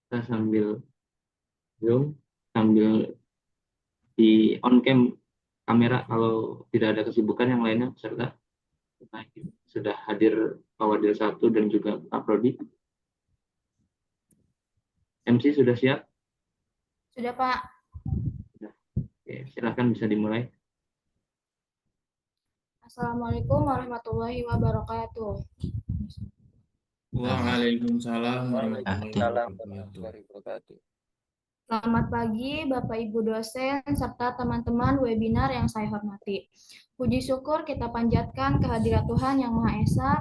kita sambil Zoom, sambil di on cam kamera kalau tidak ada kesibukan yang lainnya peserta. Nah, sudah hadir Pak Wadil 1 dan juga Pak Prodi. MC sudah siap? Sudah, Pak. Sudah. Oke, silakan bisa dimulai. Assalamualaikum warahmatullahi wabarakatuh. Waalaikumsalam warahmatullahi wabarakatuh. Selamat pagi Bapak Ibu dosen serta teman-teman webinar yang saya hormati. Puji syukur kita panjatkan kehadirat Tuhan Yang Maha Esa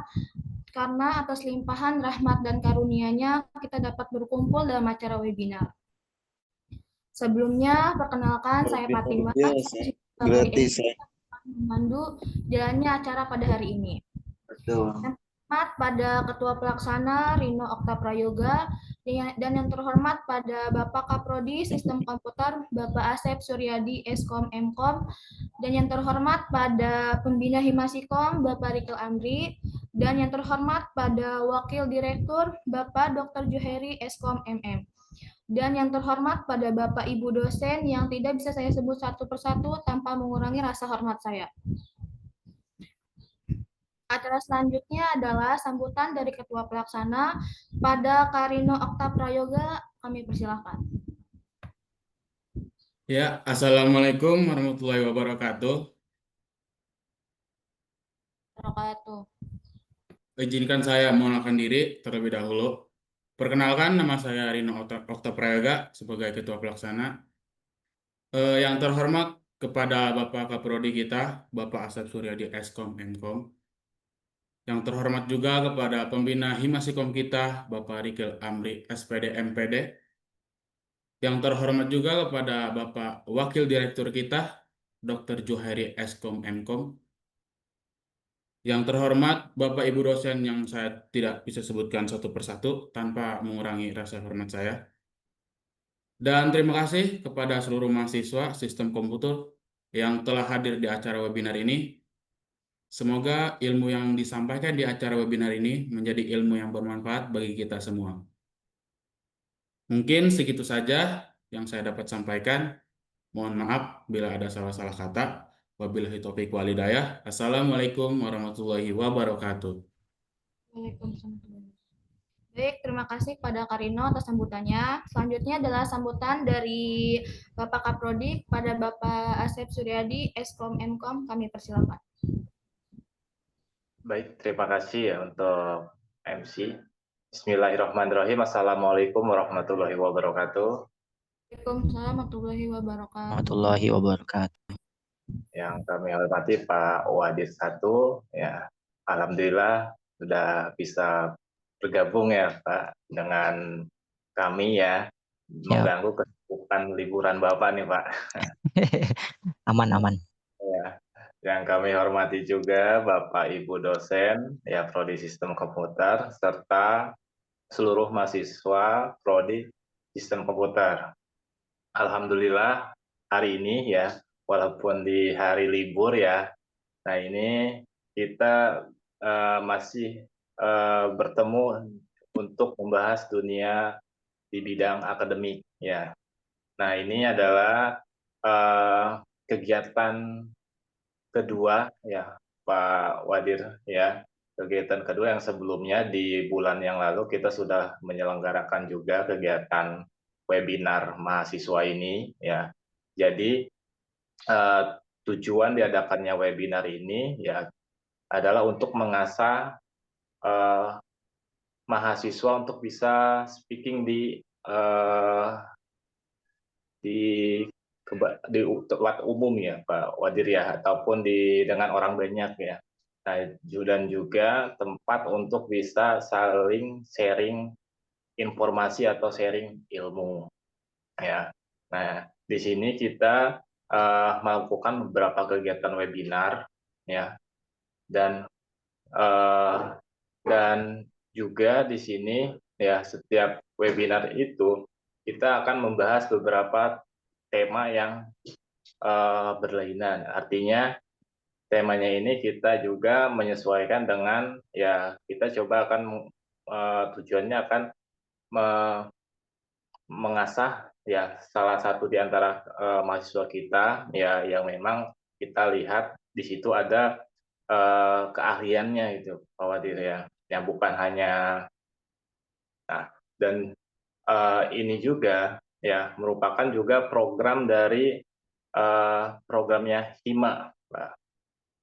karena atas limpahan rahmat dan karunia-Nya kita dapat berkumpul dalam acara webinar. Sebelumnya, perkenalkan saya Fatimah, gratis memandu jalannya acara pada hari ini. Yang terhormat pada Ketua Pelaksana Rino Okta Prayoga dan yang terhormat pada Bapak Kaprodi Sistem Komputer Bapak Asep Suryadi Eskom Mkom dan yang terhormat pada Pembina Himasikom Bapak Rikel Amri dan yang terhormat pada Wakil Direktur Bapak Dr. Joheri Eskom MM. Dan yang terhormat pada Bapak Ibu dosen yang tidak bisa saya sebut satu persatu tanpa mengurangi rasa hormat saya. Acara selanjutnya adalah sambutan dari Ketua Pelaksana pada Karino Okta Prayoga. Kami persilakan. Ya, Assalamualaikum warahmatullahi wabarakatuh. Izinkan saya mengenalkan diri terlebih dahulu. Perkenalkan, nama saya Rino Okta Prayoga sebagai Ketua Pelaksana. Yang terhormat kepada Bapak Kaprodi kita, Bapak Asep Suryadi Eskom Mkom. Yang terhormat juga kepada Pembina Himasikom kita, Bapak Rikel Amri SPD MPD. Yang terhormat juga kepada Bapak Wakil Direktur kita, Dr. Joheri Eskom Mkom. Yang terhormat Bapak Ibu dosen yang saya tidak bisa sebutkan satu persatu tanpa mengurangi rasa hormat saya. Dan terima kasih kepada seluruh mahasiswa sistem komputer yang telah hadir di acara webinar ini. Semoga ilmu yang disampaikan di acara webinar ini menjadi ilmu yang bermanfaat bagi kita semua. Mungkin segitu saja yang saya dapat sampaikan. Mohon maaf bila ada salah-salah kata. Wabillahi taufiq wal hidayah. Assalamualaikum warahmatullahi wabarakatuh. Waalaikumsalam. Baik, terima kasih kepada Karino atas sambutannya. Selanjutnya adalah sambutan dari Bapak Kaprodi pada Bapak Asep Suryadi Eskom Mkom. Kami persilakan. Baik, terima kasih ya untuk MC. Bismillahirrahmanirrahim. Assalamualaikum warahmatullahi wabarakatuh. Waalaikumsalam warahmatullahi wabarakatuh. Yang kami hormati Pak Wadir 1, ya, alhamdulillah sudah bisa bergabung ya Pak dengan kami ya, mengganggu kesibukan liburan Bapak nih Pak. Aman. Ya. Yang kami hormati juga Bapak Ibu dosen ya Prodi Sistem Komputer serta seluruh mahasiswa Prodi Sistem Komputer. Alhamdulillah hari ini ya, walaupun di hari libur ya, nah ini kita masih bertemu untuk membahas dunia di bidang akademik ya. Nah ini adalah kegiatan kedua ya Pak Wadir ya, kegiatan kedua yang sebelumnya di bulan yang lalu kita sudah menyelenggarakan juga kegiatan webinar mahasiswa ini ya. Jadi tujuan diadakannya webinar ini ya adalah untuk mengasah mahasiswa untuk bisa speaking di tempat umum ya Pak Wadir ya, ataupun dengan orang banyak ya. Nah, dan juga tempat untuk bisa saling sharing informasi atau sharing ilmu ya. Nah, di sini kita melakukan beberapa kegiatan webinar ya, dan juga di sini ya setiap webinar itu kita akan membahas beberapa tema yang berlainan. Artinya temanya ini kita juga menyesuaikan dengan ya kita coba akan tujuannya akan mengasah ya salah satu di antara mahasiswa kita ya yang memang kita lihat di situ ada keahliannya gitu Pak Wadir ya, yang bukan hanya dan ini juga ya merupakan juga program dari programnya Hima Pak.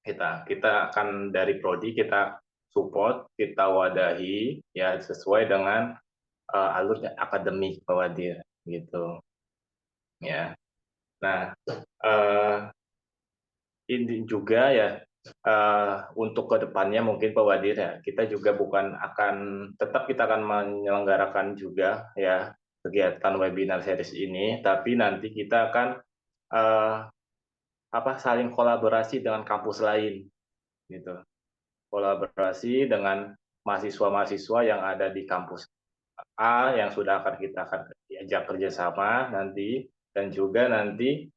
Kita akan dari prodi kita support, kita wadahi ya sesuai dengan alurnya akademik Pak Wadir gitu ya. Nah ini juga ya untuk kedepannya mungkin Pak Wadir ya kita juga tetap kita akan menyelenggarakan juga ya kegiatan webinar series ini, tapi nanti kita akan saling kolaborasi dengan kampus lain gitu, kolaborasi dengan mahasiswa-mahasiswa yang ada di kampus A yang sudah kita akan diajak kerjasama nanti, dan juga nanti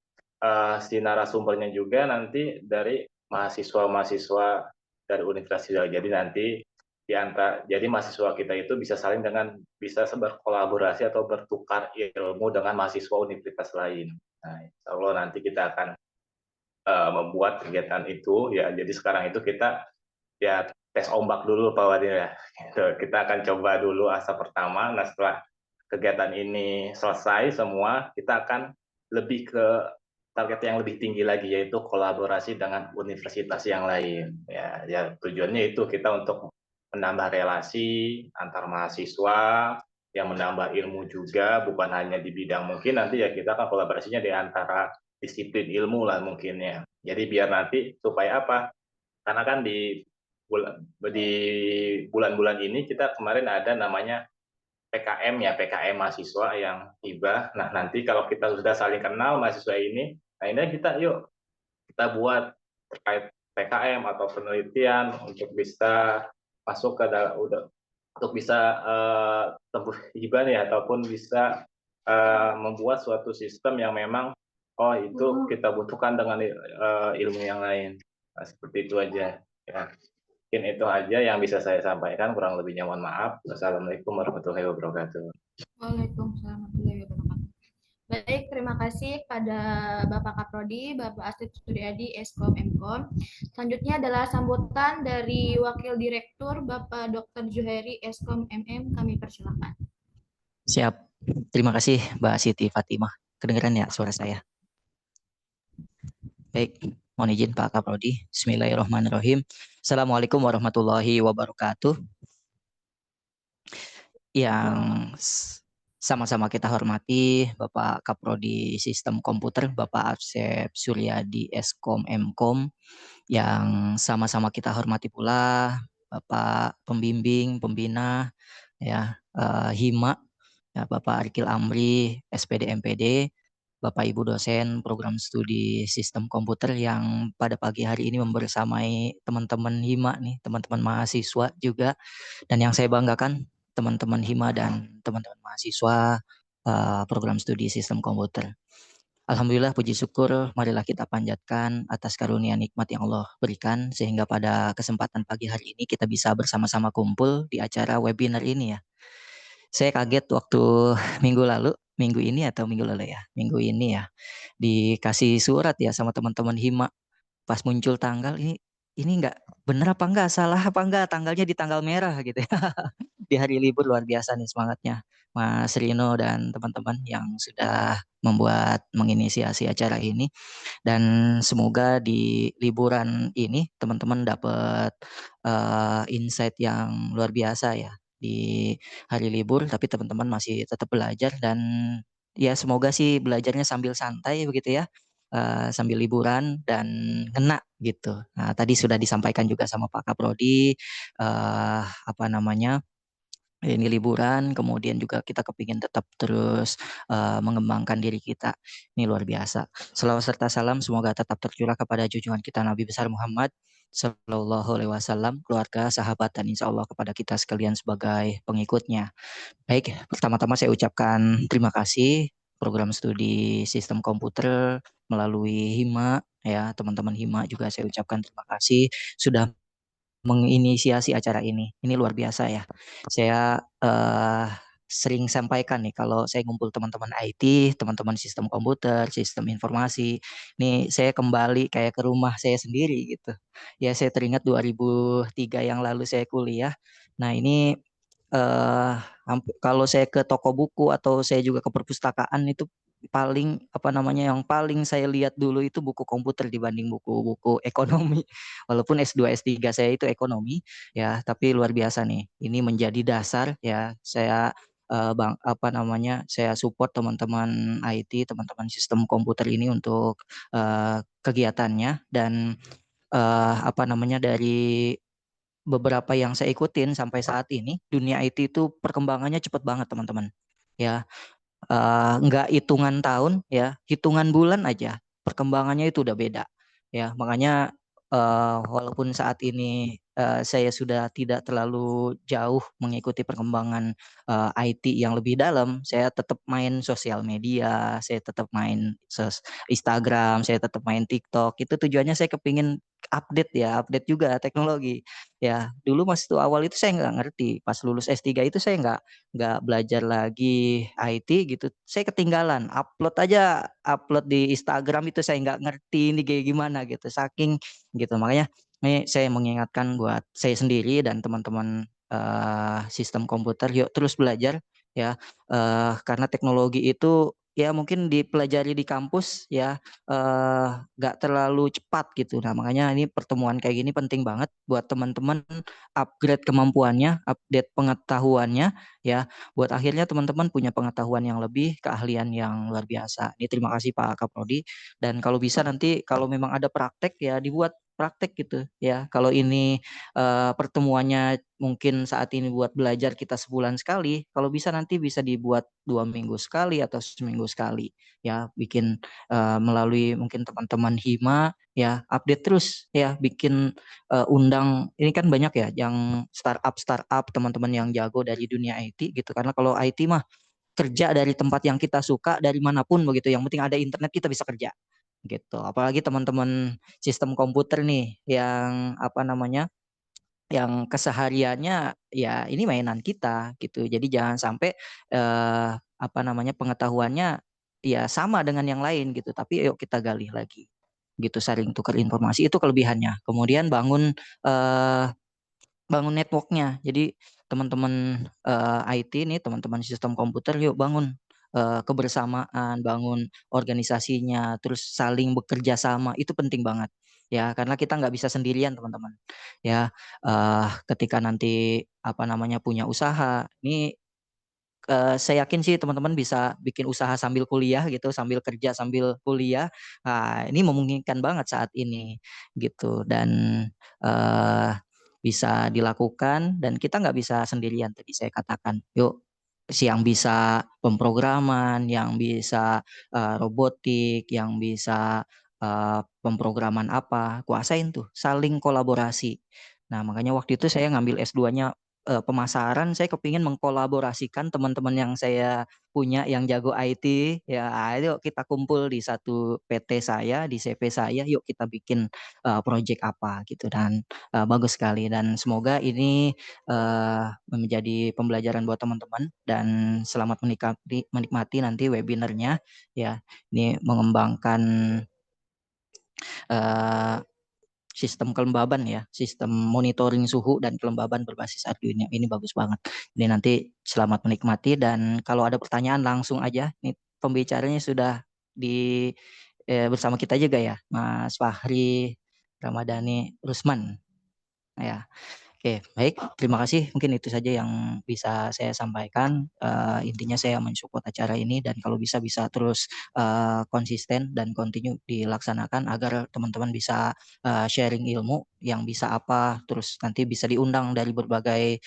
si narasumbernya juga nanti dari mahasiswa-mahasiswa dari universitas. Jadi nanti jadi mahasiswa kita itu bisa berkolaborasi atau bertukar ilmu dengan mahasiswa universitas lain. Nah, insya Allah nanti kita akan membuat kegiatan itu ya. Jadi sekarang itu kita ya tes ombak dulu Pak Wadir ya. Gitu. Kita akan coba dulu asa pertama. Nah setelah kegiatan ini selesai semua, kita akan lebih ke target yang lebih tinggi lagi, yaitu kolaborasi dengan universitas yang lain. Ya tujuannya itu kita untuk menambah relasi antar mahasiswa, yang menambah ilmu juga, bukan hanya di bidang mungkin nanti ya kita akan kolaborasinya di antara disiplin ilmu lah mungkin ya. Jadi biar nanti supaya apa? Karena kan di bulan-bulan ini kita kemarin ada namanya PKM ya, PKM mahasiswa yang tiba. Nah nanti kalau kita sudah saling kenal mahasiswa ini, nah ini kita buat terkait PKM atau penelitian untuk bisa masuk ke untuk bisa tembus hibah ya, ataupun bisa membuat suatu sistem yang memang itu kita butuhkan dengan ilmu yang lain. Nah, seperti itu aja ya. Mungkin itu aja yang bisa saya sampaikan, kurang lebihnya mohon maaf. Wassalamualaikum warahmatullahi wabarakatuh. Waalaikumsalam warahmatullahi wabarakatuh. Baik, terima kasih pada Bapak Kaprodi, Bapak Asep Suryadi, Eskom Mkom. Selanjutnya adalah sambutan dari Wakil Direktur Bapak Dr. Juhairi, Eskom MM. Kami persilakan. Siap. Terima kasih Mbak Siti Fatimah. Kedengeran ya suara saya? Baik, mohon izin Pak Kaprodi. Bismillahirrahmanirrahim. Assalamualaikum warahmatullahi wabarakatuh. Yang sama-sama kita hormati Bapak Kaprodi Sistem Komputer, Bapak Asep Suryadi, Eskom Mkom. Yang sama-sama kita hormati pula Bapak Pembimbing, Pembina, ya Hima, ya, Bapak Arkil Amri, SPD MPD, Bapak Ibu dosen program studi sistem komputer yang pada pagi hari ini membersamai teman-teman Hima nih, teman-teman mahasiswa juga, dan yang saya banggakan teman-teman Hima dan teman-teman mahasiswa program studi sistem komputer. Alhamdulillah, puji syukur marilah kita panjatkan atas karunia nikmat yang Allah berikan sehingga pada kesempatan pagi hari ini kita bisa bersama-sama kumpul di acara webinar ini ya. Saya kaget waktu minggu ini ya, dikasih surat ya sama teman-teman Hima. Pas muncul tanggal ini enggak bener apa enggak, salah apa enggak, tanggalnya di tanggal merah gitu ya. Di hari libur, luar biasa nih semangatnya Mas Rino dan teman-teman yang sudah menginisiasi acara ini. Dan semoga di liburan ini teman-teman dapat insight yang luar biasa ya. Di hari libur tapi teman-teman masih tetap belajar, dan ya semoga sih belajarnya sambil santai begitu ya, sambil liburan dan ngena gitu. Nah, tadi sudah disampaikan juga sama Pak Kaprodi ini liburan, kemudian juga kita kepingin tetap terus mengembangkan diri kita. Ini luar biasa. Selawat serta salam semoga tetap tercurah kepada junjungan kita Nabi besar Muhammad Sallallahu Alaihi Wasallam, keluarga, sahabat, dan insya Allah kepada kita sekalian sebagai pengikutnya. Baik, pertama-tama saya ucapkan terima kasih program studi sistem komputer melalui Hima ya, teman-teman Hima juga saya ucapkan terima kasih sudah menginisiasi acara ini. Ini luar biasa ya. Saya sering sampaikan nih kalau saya ngumpul teman-teman IT, teman-teman sistem komputer, sistem informasi, nih saya kembali kayak ke rumah saya sendiri gitu. Ya saya teringat 2003 yang lalu saya kuliah. Nah ini kalau saya ke toko buku atau saya juga ke perpustakaan itu paling apa namanya yang paling saya lihat dulu itu buku komputer dibanding buku-buku ekonomi. Walaupun S2 S3 saya itu ekonomi ya, tapi luar biasa nih. Ini menjadi dasar ya saya bang apa namanya saya support teman-teman IT, teman-teman sistem komputer ini untuk kegiatannya dan apa namanya dari beberapa yang saya ikutin sampai saat ini dunia IT itu perkembangannya cepat banget teman-teman ya. Nggak hitungan tahun ya, hitungan bulan aja perkembangannya itu udah beda ya. Makanya walaupun saat ini saya sudah tidak terlalu jauh mengikuti perkembangan IT yang lebih dalam, saya tetap main sosial media, saya tetap main Instagram, saya tetap main TikTok. Itu tujuannya saya kepingin update ya, update juga teknologi ya. Dulu masih tuh awal itu saya nggak ngerti, pas lulus S3 itu saya nggak belajar lagi IT gitu, saya ketinggalan upload aja, upload di Instagram itu saya nggak ngerti ini kayak gimana gitu saking gitu. Makanya ini saya mengingatkan buat saya sendiri dan teman-teman sistem komputer, yuk terus belajar ya, karena teknologi itu ya mungkin dipelajari di kampus ya nggak terlalu cepat gitu. Nah makanya ini pertemuan kayak gini penting banget buat teman-teman upgrade kemampuannya, update pengetahuannya ya, buat akhirnya teman-teman punya pengetahuan yang lebih, keahlian yang luar biasa. Ini terima kasih Pak Kaprodi, dan kalau bisa nanti kalau memang ada praktek ya dibuat praktek gitu ya. Kalau ini pertemuannya mungkin saat ini buat belajar kita sebulan sekali, kalau bisa nanti bisa dibuat 2 minggu sekali atau seminggu sekali ya, bikin melalui mungkin teman-teman Hima ya, update terus ya, bikin undang ini kan banyak ya yang startup teman-teman yang jago dari dunia IT gitu, karena kalau IT mah kerja dari tempat yang kita suka dari manapun begitu, yang penting ada internet kita bisa kerja gitu. Apalagi teman-teman sistem komputer nih yang apa namanya yang kesehariannya ya ini mainan kita gitu. Jadi jangan sampai apa namanya pengetahuannya ya sama dengan yang lain gitu, tapi yuk kita gali lagi gitu, saling tukar informasi itu kelebihannya. Kemudian eh, bangun networknya. Jadi teman-teman IT nih, teman-teman sistem komputer, yuk bangun kebersamaan, bangun organisasinya, terus saling bekerja sama, itu penting banget ya, karena kita nggak bisa sendirian teman-teman ya. Ketika nanti apa namanya punya usaha, ini saya yakin sih teman-teman bisa bikin usaha sambil kuliah gitu, sambil kerja sambil kuliah. Nah, ini memungkinkan banget saat ini gitu, dan uh, bisa dilakukan, dan kita nggak bisa sendirian tadi saya katakan. Yuk, yang bisa pemrograman, yang bisa robotik, yang bisa pemrograman apa, kuasain tuh, saling kolaborasi. Nah, makanya waktu itu saya ngambil S2-nya pemasaran, saya kepingin mengkolaborasikan teman-teman yang saya punya yang jago IT ya, ayo kita kumpul di satu PT saya, di CV saya, yuk kita bikin project apa gitu, dan bagus sekali, dan semoga ini menjadi pembelajaran buat teman-teman, dan selamat menikmati nanti webinarnya ya. Ini mengembangkan uh, sistem kelembaban ya, sistem monitoring suhu dan kelembaban berbasis Arduino. Ini bagus banget. Ini nanti selamat menikmati, dan kalau ada pertanyaan langsung aja. Ini pembicaranya sudah di bersama kita juga ya, Mas Fahri Ramadhani Rusman. Ya. Oke, baik. Terima kasih. Mungkin itu saja yang bisa saya sampaikan. Intinya saya mensupport acara ini, dan kalau bisa terus konsisten dan continue dilaksanakan agar teman-teman bisa sharing ilmu yang bisa apa, terus nanti bisa diundang dari berbagai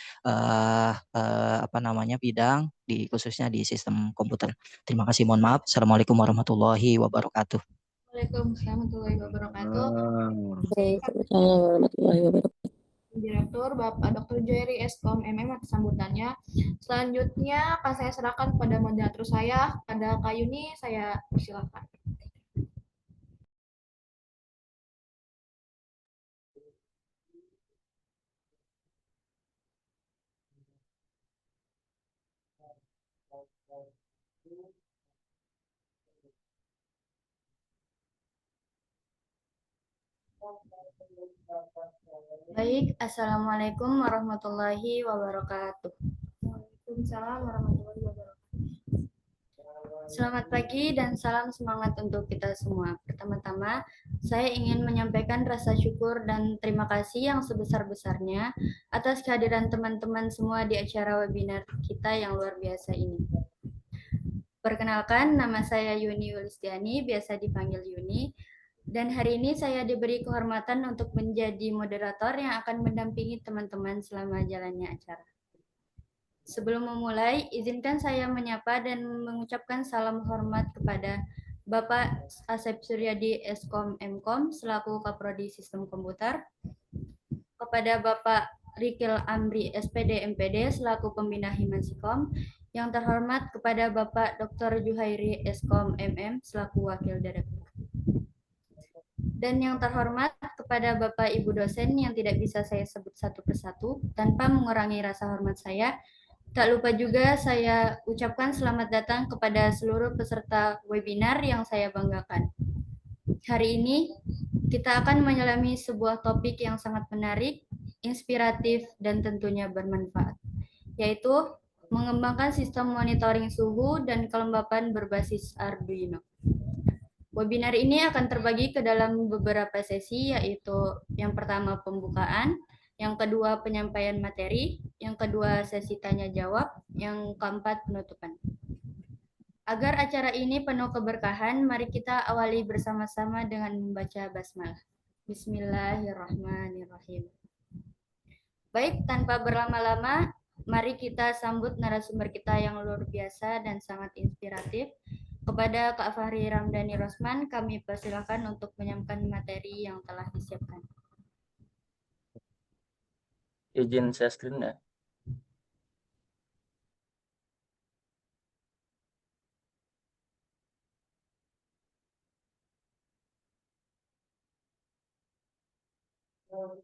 apa namanya bidang, di khususnya di sistem komputer. Terima kasih. Mohon maaf. Assalamualaikum warahmatullahi wabarakatuh. Waalaikumsalam warahmatullahi wabarakatuh. Waalaikumsalam warahmatullahi wabarakatuh. Direktur Bapak Dr. Jerry Eskom MM atas sambutannya. Selanjutnya akan saya serahkan kepada moderator saya, pada Kak Yuni, saya persilakan. Baik, Assalamualaikum warahmatullahi wabarakatuh. Waalaikumsalam warahmatullahi wabarakatuh. Selamat pagi dan salam semangat untuk kita semua. Pertama-tama, saya ingin menyampaikan rasa syukur dan terima kasih yang sebesar-besarnya atas kehadiran teman-teman semua di acara webinar kita yang luar biasa ini. Perkenalkan, nama saya Yuni Yulistiani, biasa dipanggil Yuni. Dan hari ini saya diberi kehormatan untuk menjadi moderator yang akan mendampingi teman-teman selama jalannya acara. Sebelum memulai, izinkan saya menyapa dan mengucapkan salam hormat kepada Bapak Asep Suryadi Eskom Mkom selaku Kaprodi Sistem Komputer, kepada Bapak Rikil Amri SPD MPD selaku Pembina Himansikom, yang terhormat kepada Bapak Dr. Juhairi Eskom MM selaku Wakil Direktur. Dan yang terhormat kepada Bapak Ibu dosen yang tidak bisa saya sebut satu persatu tanpa mengurangi rasa hormat saya. Tak lupa juga saya ucapkan selamat datang kepada seluruh peserta webinar yang saya banggakan. Hari ini kita akan menyelami sebuah topik yang sangat menarik, inspiratif, dan tentunya bermanfaat, yaitu mengembangkan sistem monitoring suhu dan kelembapan berbasis Arduino. Webinar ini akan terbagi ke dalam beberapa sesi, yaitu yang pertama pembukaan, yang kedua penyampaian materi, yang kedua sesi tanya-jawab, yang keempat penutupan. Agar acara ini penuh keberkahan, mari kita awali bersama-sama dengan membaca basmalah. Bismillahirrahmanirrahim. Baik, tanpa berlama-lama, mari kita sambut narasumber kita yang luar biasa dan sangat inspiratif. Kepada Kak Fahri Ramdhani Rosman, kami persilakan untuk menyampaikan materi yang telah disiapkan. Izin share screen ya.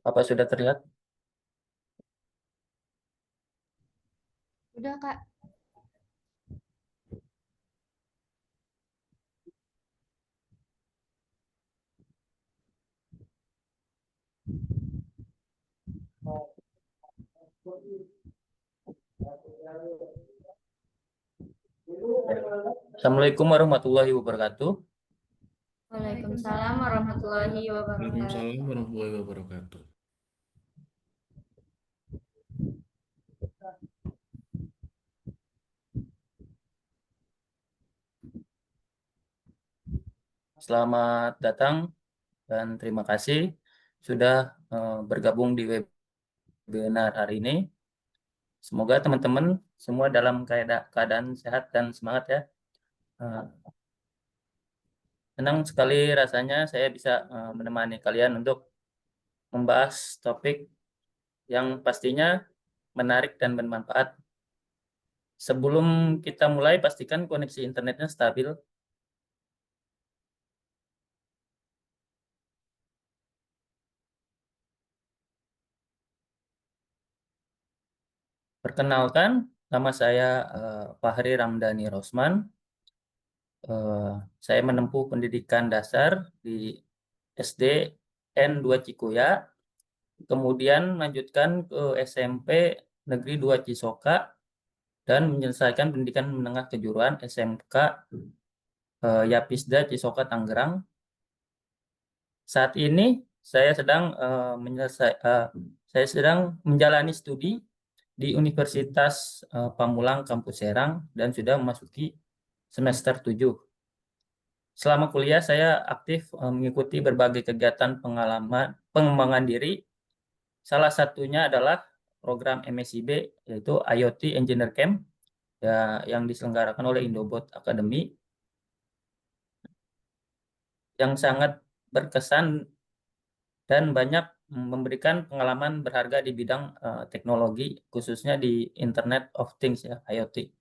Apa sudah terlihat? Udah, Kak. Assalamualaikum warahmatullahi wabarakatuh. Waalaikumsalam warahmatullahi wabarakatuh. Waalaikumsalam warahmatullahi wabarakatuh. Selamat datang dan terima kasih sudah bergabung di webinar hari ini. Semoga teman-teman semua dalam keadaan sehat dan semangat ya. Senang sekali rasanya saya bisa menemani kalian untuk membahas topik yang pastinya menarik dan bermanfaat. Sebelum kita mulai, pastikan koneksi internetnya stabil. Perkenalkan, nama saya Fahri Ramdhani Rosman. Saya menempuh pendidikan dasar di SD N2 Cikuya, kemudian melanjutkan ke SMP Negeri 2 Cisoka, dan menyelesaikan pendidikan menengah kejuruan SMK Yapisda Cisoka Tangerang. Saat ini saya sedang menjalani studi di Universitas Pamulang Kampus Serang dan sudah memasuki semester 7. Selama kuliah saya aktif mengikuti berbagai kegiatan pengembangan diri. Salah satunya adalah program MSIB, yaitu IoT Engineer Camp ya, yang diselenggarakan oleh Indobot Academy, yang sangat berkesan dan banyak memberikan pengalaman berharga di bidang teknologi, khususnya di Internet of Things ya, IoT.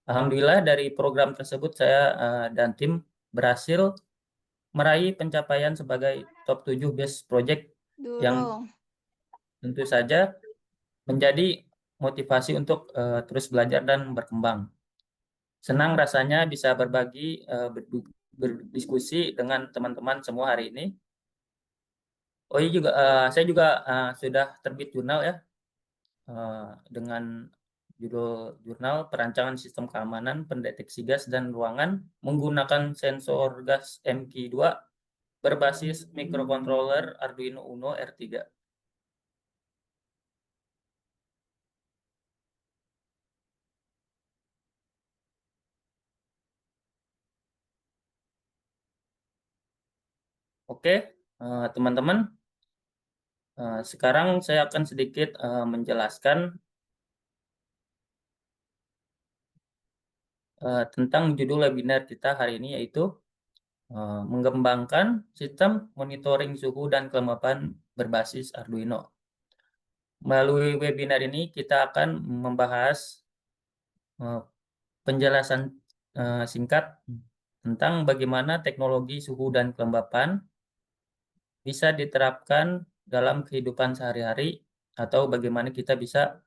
Alhamdulillah dari program tersebut saya dan tim berhasil meraih pencapaian sebagai top 7 best project yang tentu saja menjadi motivasi untuk terus belajar dan berkembang. Senang rasanya bisa berbagi, berdiskusi dengan teman-teman semua hari ini. Oh iya juga, saya juga sudah terbit jurnal ya, dengan judul jurnal Perancangan Sistem Keamanan Pendeteksi Gas dan Ruangan menggunakan sensor gas MQ2 berbasis microcontroller Arduino Uno R3. Oke, teman-teman, sekarang saya akan sedikit menjelaskan tentang judul webinar kita hari ini, yaitu mengembangkan sistem monitoring suhu dan kelembapan berbasis Arduino. Melalui webinar ini kita akan membahas penjelasan singkat tentang bagaimana teknologi suhu dan kelembapan bisa diterapkan dalam kehidupan sehari-hari atau bagaimana kita bisa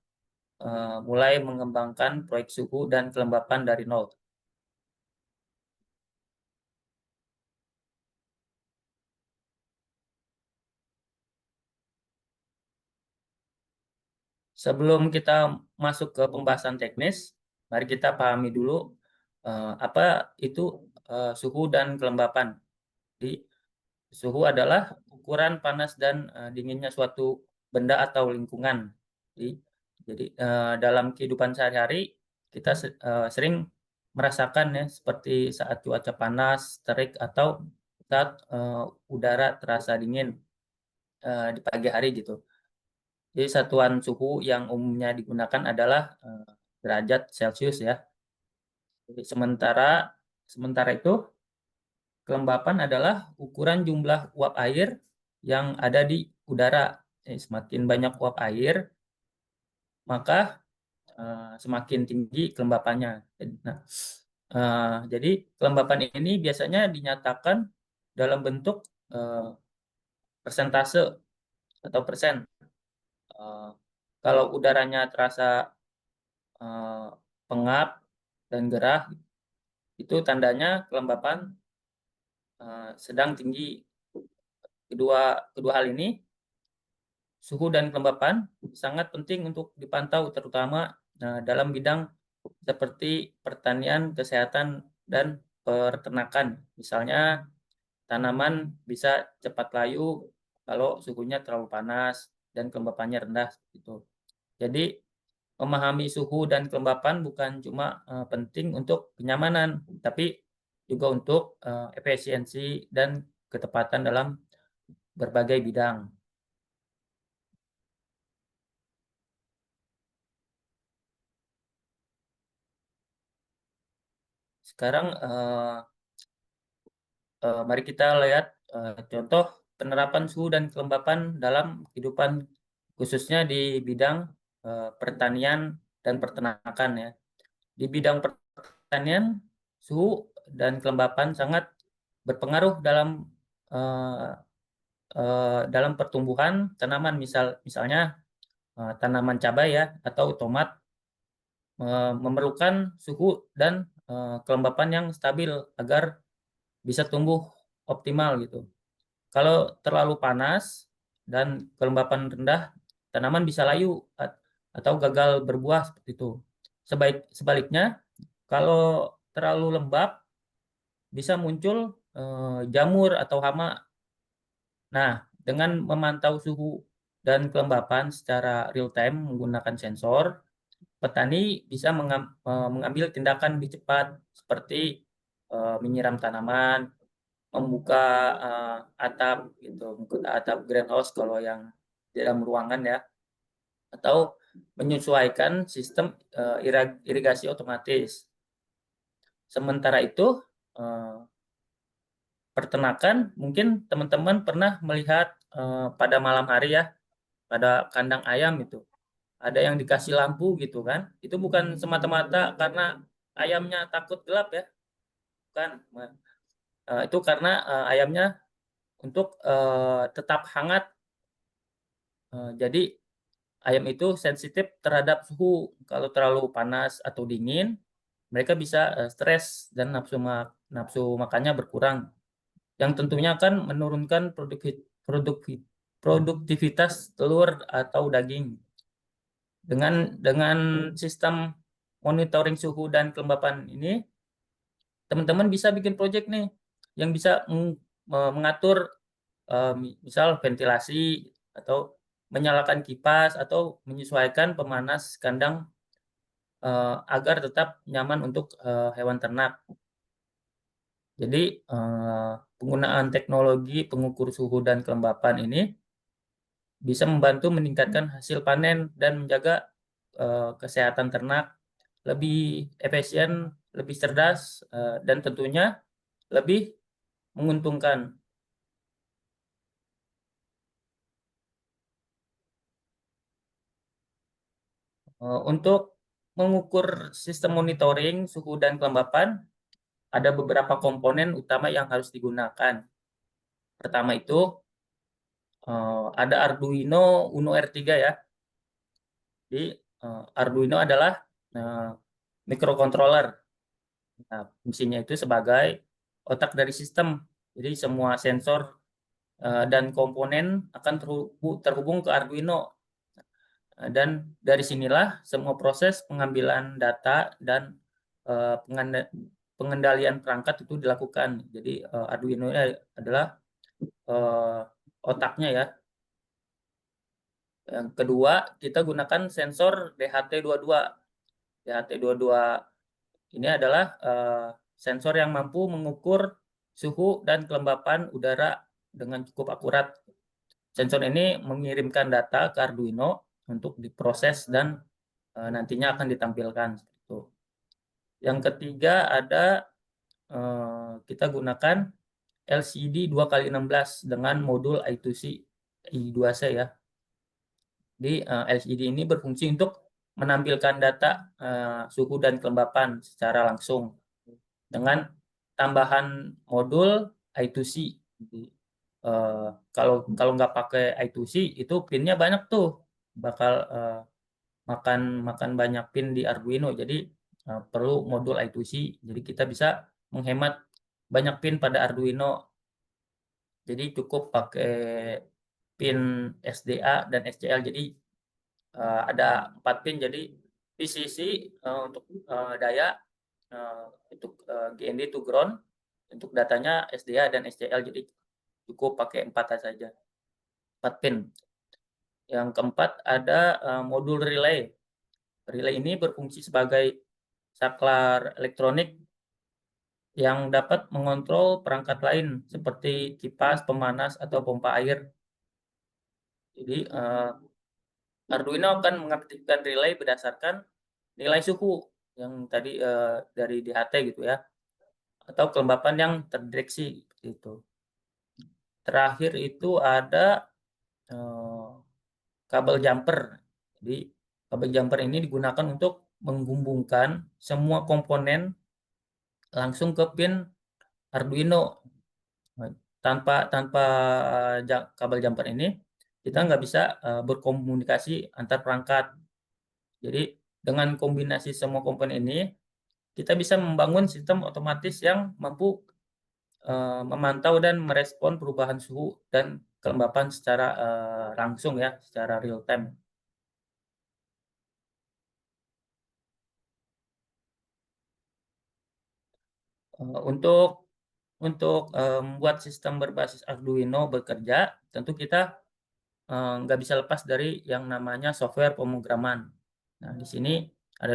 mulai mengembangkan proyek suhu dan kelembapan dari nol. Sebelum kita masuk ke pembahasan teknis, mari kita pahami dulu apa itu suhu dan kelembapan. Jadi, suhu adalah ukuran panas dan dinginnya suatu benda atau lingkungan. Jadi dalam kehidupan sehari-hari kita sering merasakan ya, seperti saat cuaca panas, terik, atau saat udara terasa dingin di pagi hari gitu. Jadi satuan suhu yang umumnya digunakan adalah derajat Celcius ya. Jadi sementara itu kelembapan adalah ukuran jumlah uap air yang ada di udara. Semakin banyak uap air, maka semakin tinggi kelembapannya. Nah, jadi kelembapan ini biasanya dinyatakan dalam bentuk persentase atau persen. Kalau udaranya terasa pengap dan gerah, itu tandanya kelembapan sedang tinggi. Kedua hal ini, suhu dan kelembapan, sangat penting untuk dipantau, terutama dalam bidang seperti pertanian, kesehatan, dan peternakan. Misalnya, tanaman bisa cepat layu kalau suhunya terlalu panas dan kelembapannya rendah. Gitu. Jadi, memahami suhu dan kelembapan bukan cuma penting untuk kenyamanan, tapi juga untuk efisiensi dan ketepatan dalam berbagai bidang. Sekarang mari kita lihat contoh penerapan suhu dan kelembapan dalam kehidupan, khususnya di bidang pertanian dan peternakan ya. Di bidang pertanian, suhu dan kelembapan sangat berpengaruh dalam pertumbuhan tanaman, misalnya tanaman cabai ya atau tomat memerlukan suhu dan kelembapan yang stabil agar bisa tumbuh optimal gitu. Kalau terlalu panas dan kelembapan rendah, tanaman bisa layu atau gagal berbuah seperti itu. Sebaliknya, kalau terlalu lembab, bisa muncul jamur atau hama. Nah, dengan memantau suhu dan kelembapan secara real time menggunakan sensor, petani bisa mengambil tindakan lebih cepat, seperti menyiram tanaman, membuka atap gitu, membuka atap greenhouse kalau yang di dalam ruangan ya, atau menyesuaikan sistem irigasi otomatis. Sementara itu peternakan, mungkin teman-teman pernah melihat pada malam hari ya, pada kandang ayam itu ada yang dikasih lampu gitu kan. Itu bukan semata-mata karena ayamnya takut gelap ya, bukan. Itu karena ayamnya untuk tetap hangat. Jadi ayam itu sensitif terhadap suhu. Kalau terlalu panas atau dingin, mereka bisa stres dan nafsu makannya berkurang, yang tentunya akan menurunkan produktivitas telur atau daging. Dengan sistem monitoring suhu dan kelembapan ini, teman-teman bisa bikin project nih yang bisa mengatur misal ventilasi atau menyalakan kipas atau menyesuaikan pemanas kandang agar tetap nyaman untuk hewan ternak. Jadi penggunaan teknologi pengukur suhu dan kelembapan ini bisa membantu meningkatkan hasil panen dan menjaga kesehatan ternak lebih efisien, lebih cerdas, dan tentunya lebih menguntungkan. Untuk mengukur sistem monitoring suhu dan kelembapan, ada beberapa komponen utama yang harus digunakan. Pertama itu ada Arduino Uno R3 ya. Jadi Arduino adalah microcontroller. Nah, fungsinya itu sebagai otak dari sistem. Jadi semua sensor dan komponen akan terhubung ke Arduino. Dan dari sinilah semua proses pengambilan data dan pengendalian perangkat itu dilakukan. Jadi Arduino adalah otaknya ya. Yang kedua, kita gunakan sensor DHT22. DHT22 ini adalah sensor yang mampu mengukur suhu dan kelembapan udara dengan cukup akurat. Sensor ini mengirimkan data ke Arduino untuk diproses dan nantinya akan ditampilkan. Yang ketiga ada kita gunakan LCD 2x16 dengan modul I2C I2C ya. Jadi LCD ini berfungsi untuk menampilkan data suhu dan kelembapan secara langsung dengan tambahan modul I2C. Jadi, kalau nggak pakai I2C itu pinnya banyak tuh, bakal makan banyak pin di Arduino. Jadi perlu modul I2C. Jadi kita bisa menghemat banyak pin pada Arduino. Jadi cukup pakai pin SDA dan SCL. Jadi ada 4 pin. Jadi VCC untuk daya, untuk GND to ground, untuk datanya SDA dan SCL. Jadi cukup pakai 4 saja, 4 pin. Yang keempat ada modul relay. Relay ini berfungsi sebagai saklar elektronik yang dapat mengontrol perangkat lain seperti kipas, pemanas, atau pompa air. Jadi Arduino akan mengaktifkan relay berdasarkan nilai suhu yang tadi dari DHT gitu ya, atau kelembapan yang terdeteksi itu. Terakhir itu ada kabel jumper. Jadi kabel jumper ini digunakan untuk menghubungkan semua komponen langsung ke pin Arduino. Tanpa kabel jumper ini kita nggak bisa berkomunikasi antar perangkat. Jadi dengan kombinasi semua komponen ini kita bisa membangun sistem otomatis yang mampu memantau dan merespon perubahan suhu dan kelembapan secara langsung ya, secara real time. Untuk membuat sistem berbasis Arduino bekerja, tentu kita nggak bisa lepas dari yang namanya software pemrograman. Nah, di sini ada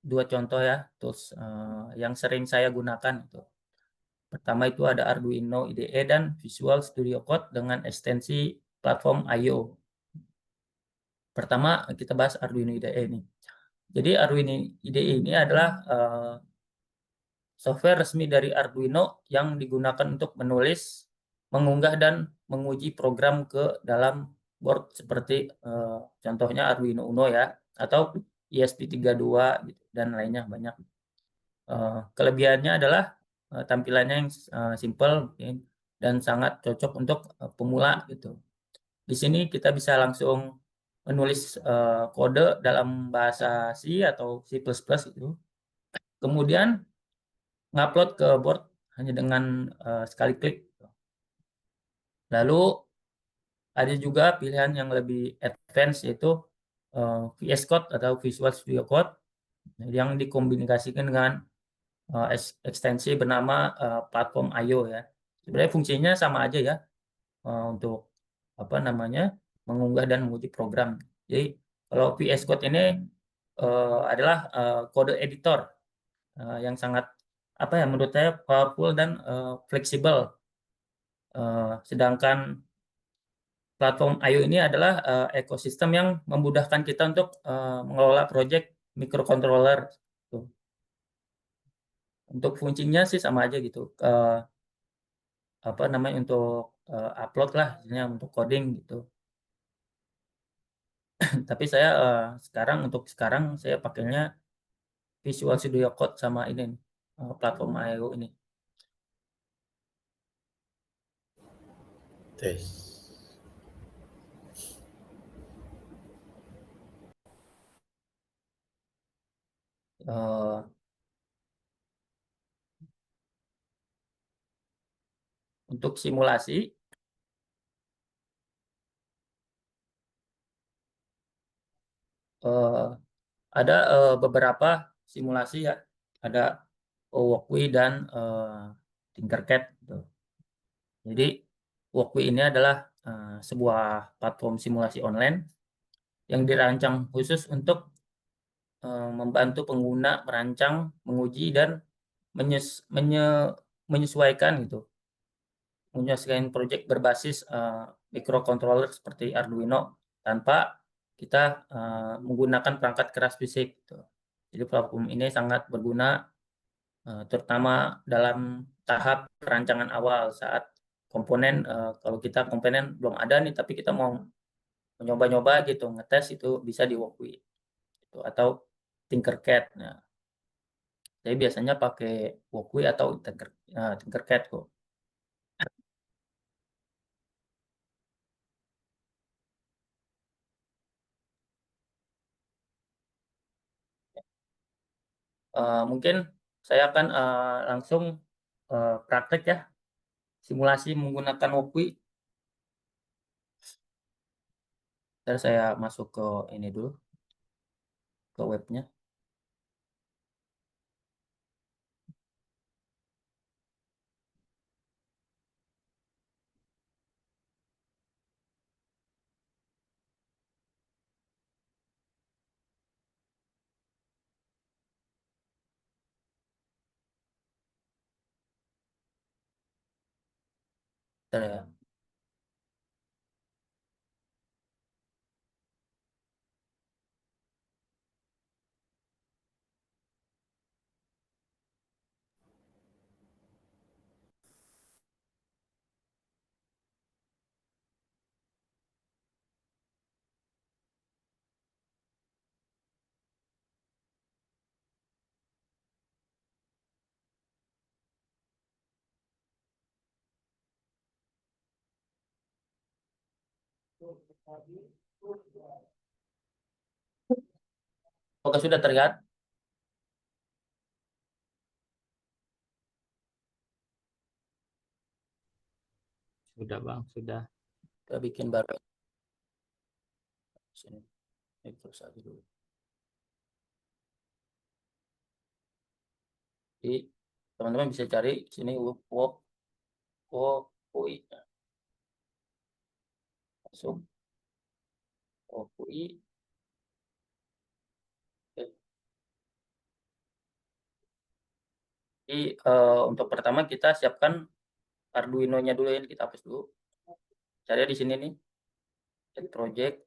dua contoh ya, tools yang sering saya gunakan itu. Pertama itu ada Arduino IDE dan Visual Studio Code dengan ekstensi platform I/O. Pertama kita bahas Arduino IDE ini. Jadi Arduino IDE ini adalah software resmi dari Arduino yang digunakan untuk menulis, mengunggah, dan menguji program ke dalam board seperti contohnya Arduino Uno ya, atau ESP32 gitu, dan lainnya banyak. Kelebihannya adalah tampilannya yang simple dan sangat cocok untuk pemula gitu. Di sini kita bisa langsung menulis kode dalam bahasa C atau C++ itu. Kemudian ngupload ke board hanya dengan sekali klik. Lalu ada juga pilihan yang lebih advance yaitu VS Code atau Visual Studio Code yang dikombinasikan dengan ekstensi bernama platform I/O ya. Sebenarnya fungsinya sama aja ya untuk apa namanya mengunggah dan menguji program. Jadi kalau VS Code ini adalah kode editor yang sangat apa ya menurut saya powerful dan fleksibel. Sedangkan platform I/O ini adalah ekosistem yang memudahkan kita untuk mengelola project microcontroller. Tuh. Untuk fungsinya sih sama aja gitu. Apa namanya untuk upload lah, misalnya untuk coding gitu. Tapi saya untuk sekarang saya pakainya Visual Studio Code sama ini platform I/O ini. Tes. Untuk simulasi ada beberapa simulasi ya, ada Walkway dan Tinkercad. Gitu. Jadi Walkway ini adalah sebuah platform simulasi online yang dirancang khusus untuk membantu pengguna merancang, menguji dan menyesuaikan gitu, menyesuaikan proyek berbasis microcontroller seperti Arduino tanpa kita menggunakan perangkat keras fisik. Gitu. Jadi platform ini sangat berguna terutama dalam tahap perancangan awal saat komponen kalau kita komponen belum ada nih tapi kita mau mencoba-nyoba gitu ngetes itu bisa di Walkway gitu, atau Tinkercad. Nah, saya biasanya pakai Walkway atau Tinkercad kok. Mungkin saya akan langsung praktek ya simulasi menggunakan Walkway. Ntar saya masuk ke ini dulu ke webnya. Ntar ya. Oke, sudah terlihat. Sudah Bang, sudah. Kita bikin baru. Sini. Ini terus aja dulu. Jadi teman-teman bisa cari sini Walkway. Masuk Walkway. Jadi untuk pertama kita siapkan Arduino-nya dulu ya, kita hapus dulu. Cari di sini nih. Add project,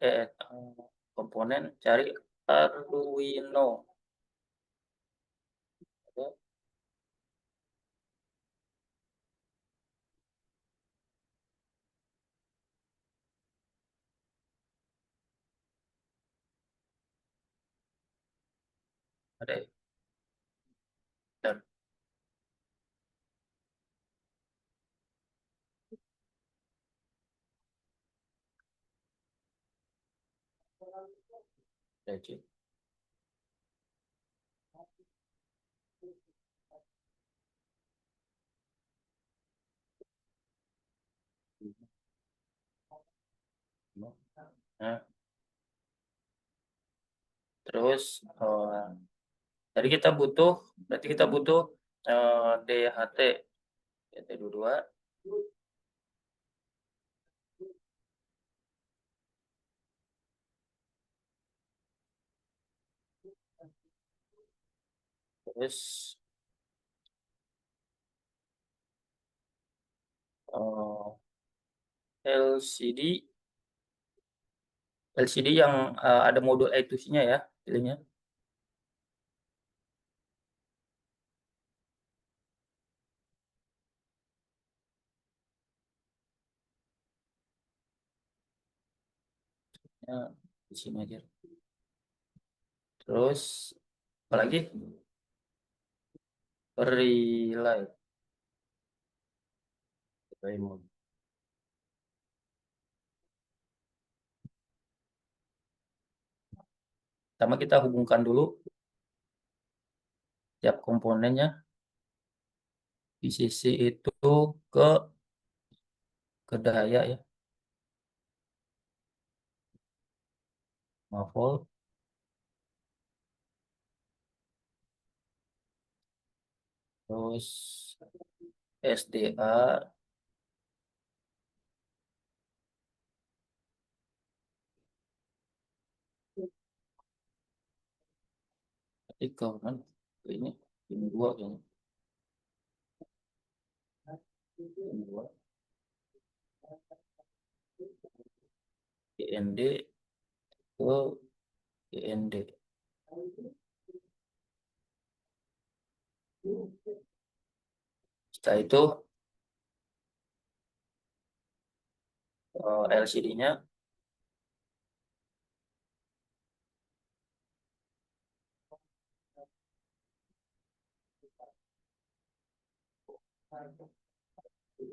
komponen, cari Arduino. Ada. Bentar. Oke. Nah, terus tadi kita butuh, berarti kita butuh DHT, DHT22, terus LCD yang ada modul I2C-nya ya, pilihnya. Ya, di sini aja. Terus apalagi relay mode. Pertama kita hubungkan dulu tiap komponennya di sisi itu ke daya ya, 5 volt. Terus SDA ke mana? Ini 2 kayaknya. Ini 2. GND ke GND. Setelah itu LCD-nya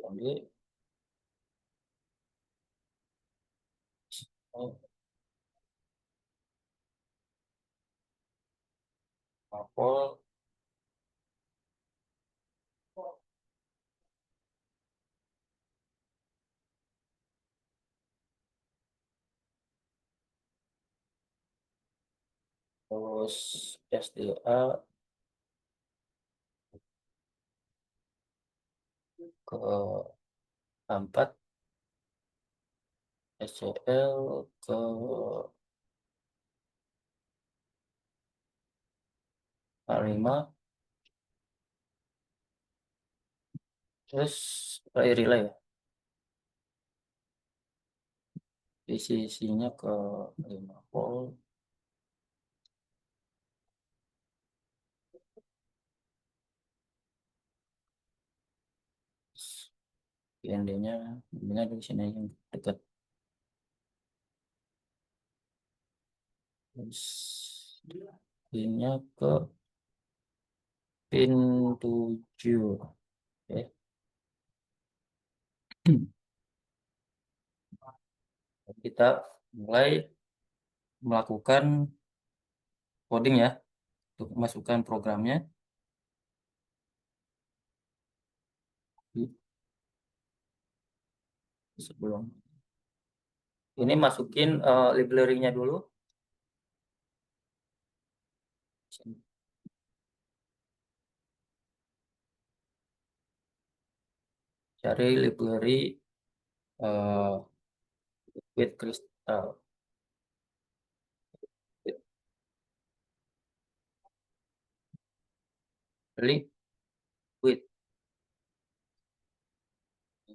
ambil Apple terus SDA ke 4, SCL ke 5, terus relay ya, di sisinya ke 5 volt. GND-nya di sini yang dekat. Terus pinnya ke pin 7. Oke. Kita mulai melakukan coding ya, untuk masukkan programnya. Sebelum ini masukin library-nya dulu. Cari library liquid crystal. Liquid.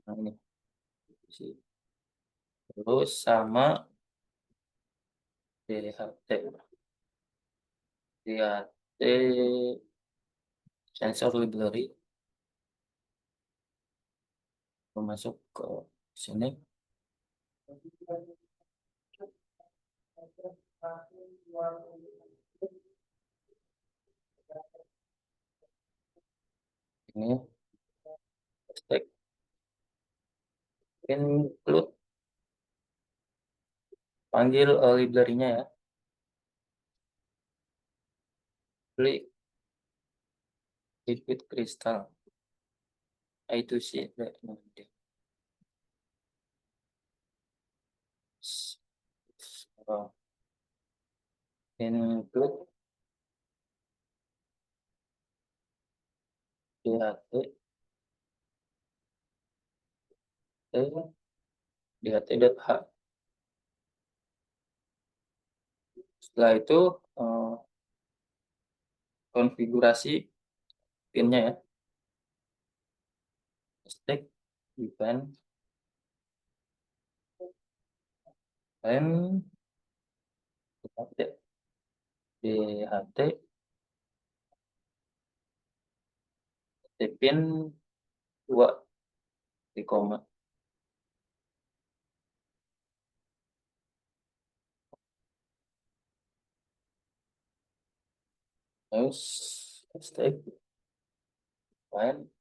Nah, ini. Terus sama DHT. DHT sensor library. Masuk ke sini. Ini stack include, panggil library-nya ya. beli liquid crystal. Itu sih. Include DHT, DHT.h. Setelah itu konfigurasi pinnya ya. Stack event dan DHT pin 2 di koma. Terus stack file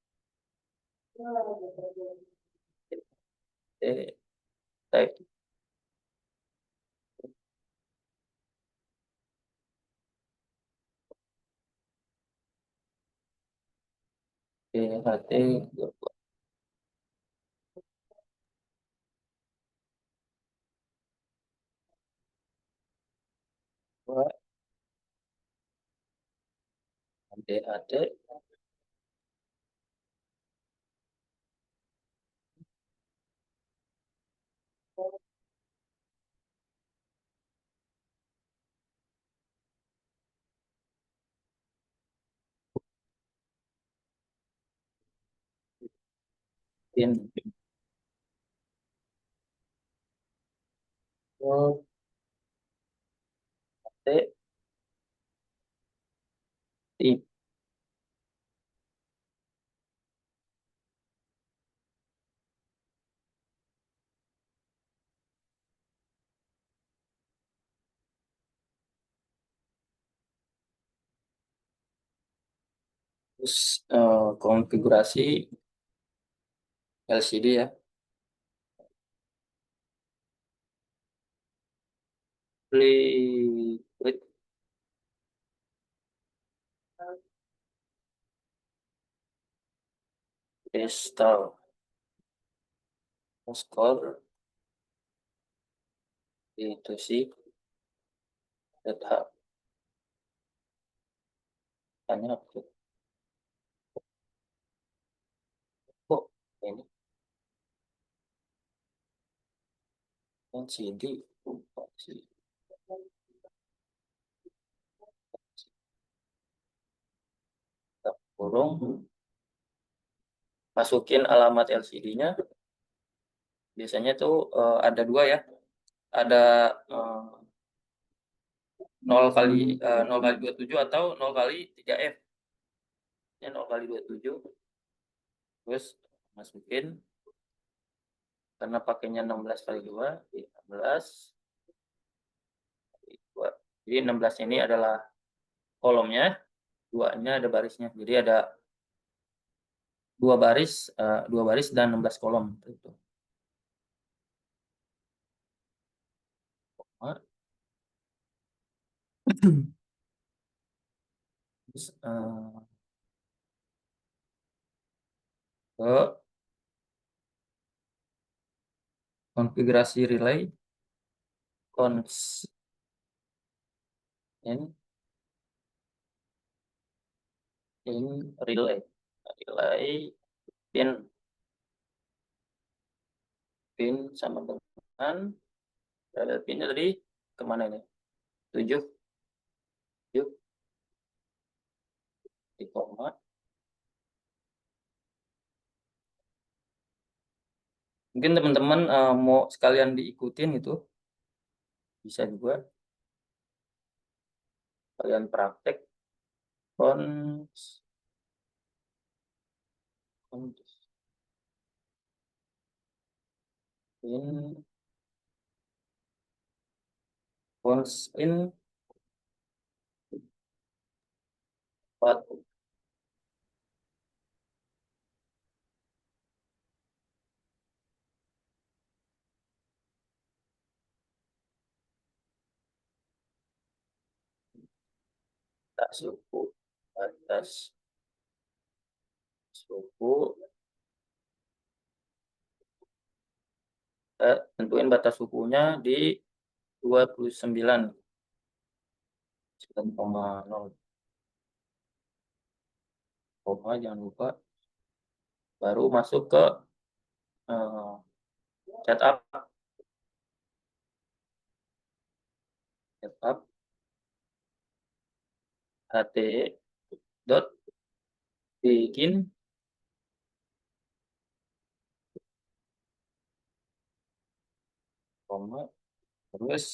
type DHT 2 DHT pin T tip terus konfigurasi LCD ya. Liquid crystal score itu sih data hanya kok ini LCD kurung masukin alamat LCD-nya. Biasanya tuh ada dua ya. Ada 0 kali 27 atau 0 kali 3F. Ini 0 kali 27. Terus masukin karena pakainya 16 kali 2, 16 kali 2. Jadi 16 ini adalah kolomnya, 2-nya ada barisnya. Jadi ada dua baris dan 16 kolom itu. Terus ke konfigurasi relay cons in relay pin sama dengan pinnya tadi kemana ini 7 di koma. Mungkin teman-teman mau sekalian diikutin itu bisa juga kalian praktek cons in 4 tak suku batas suku, tentuin batas sukunya di 29,0, koma jangan lupa, baru masuk ke setup HTE dot begin koma terus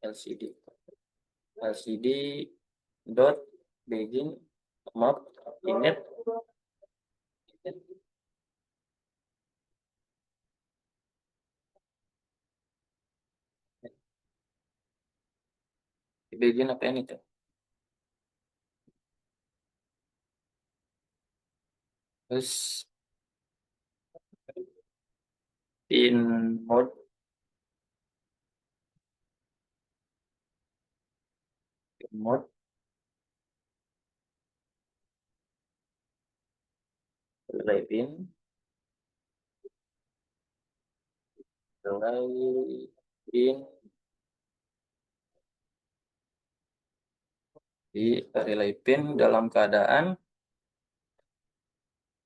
LCD dot begin map init begin apa ini tuh, terus in mode relay pin di relay pin dalam keadaan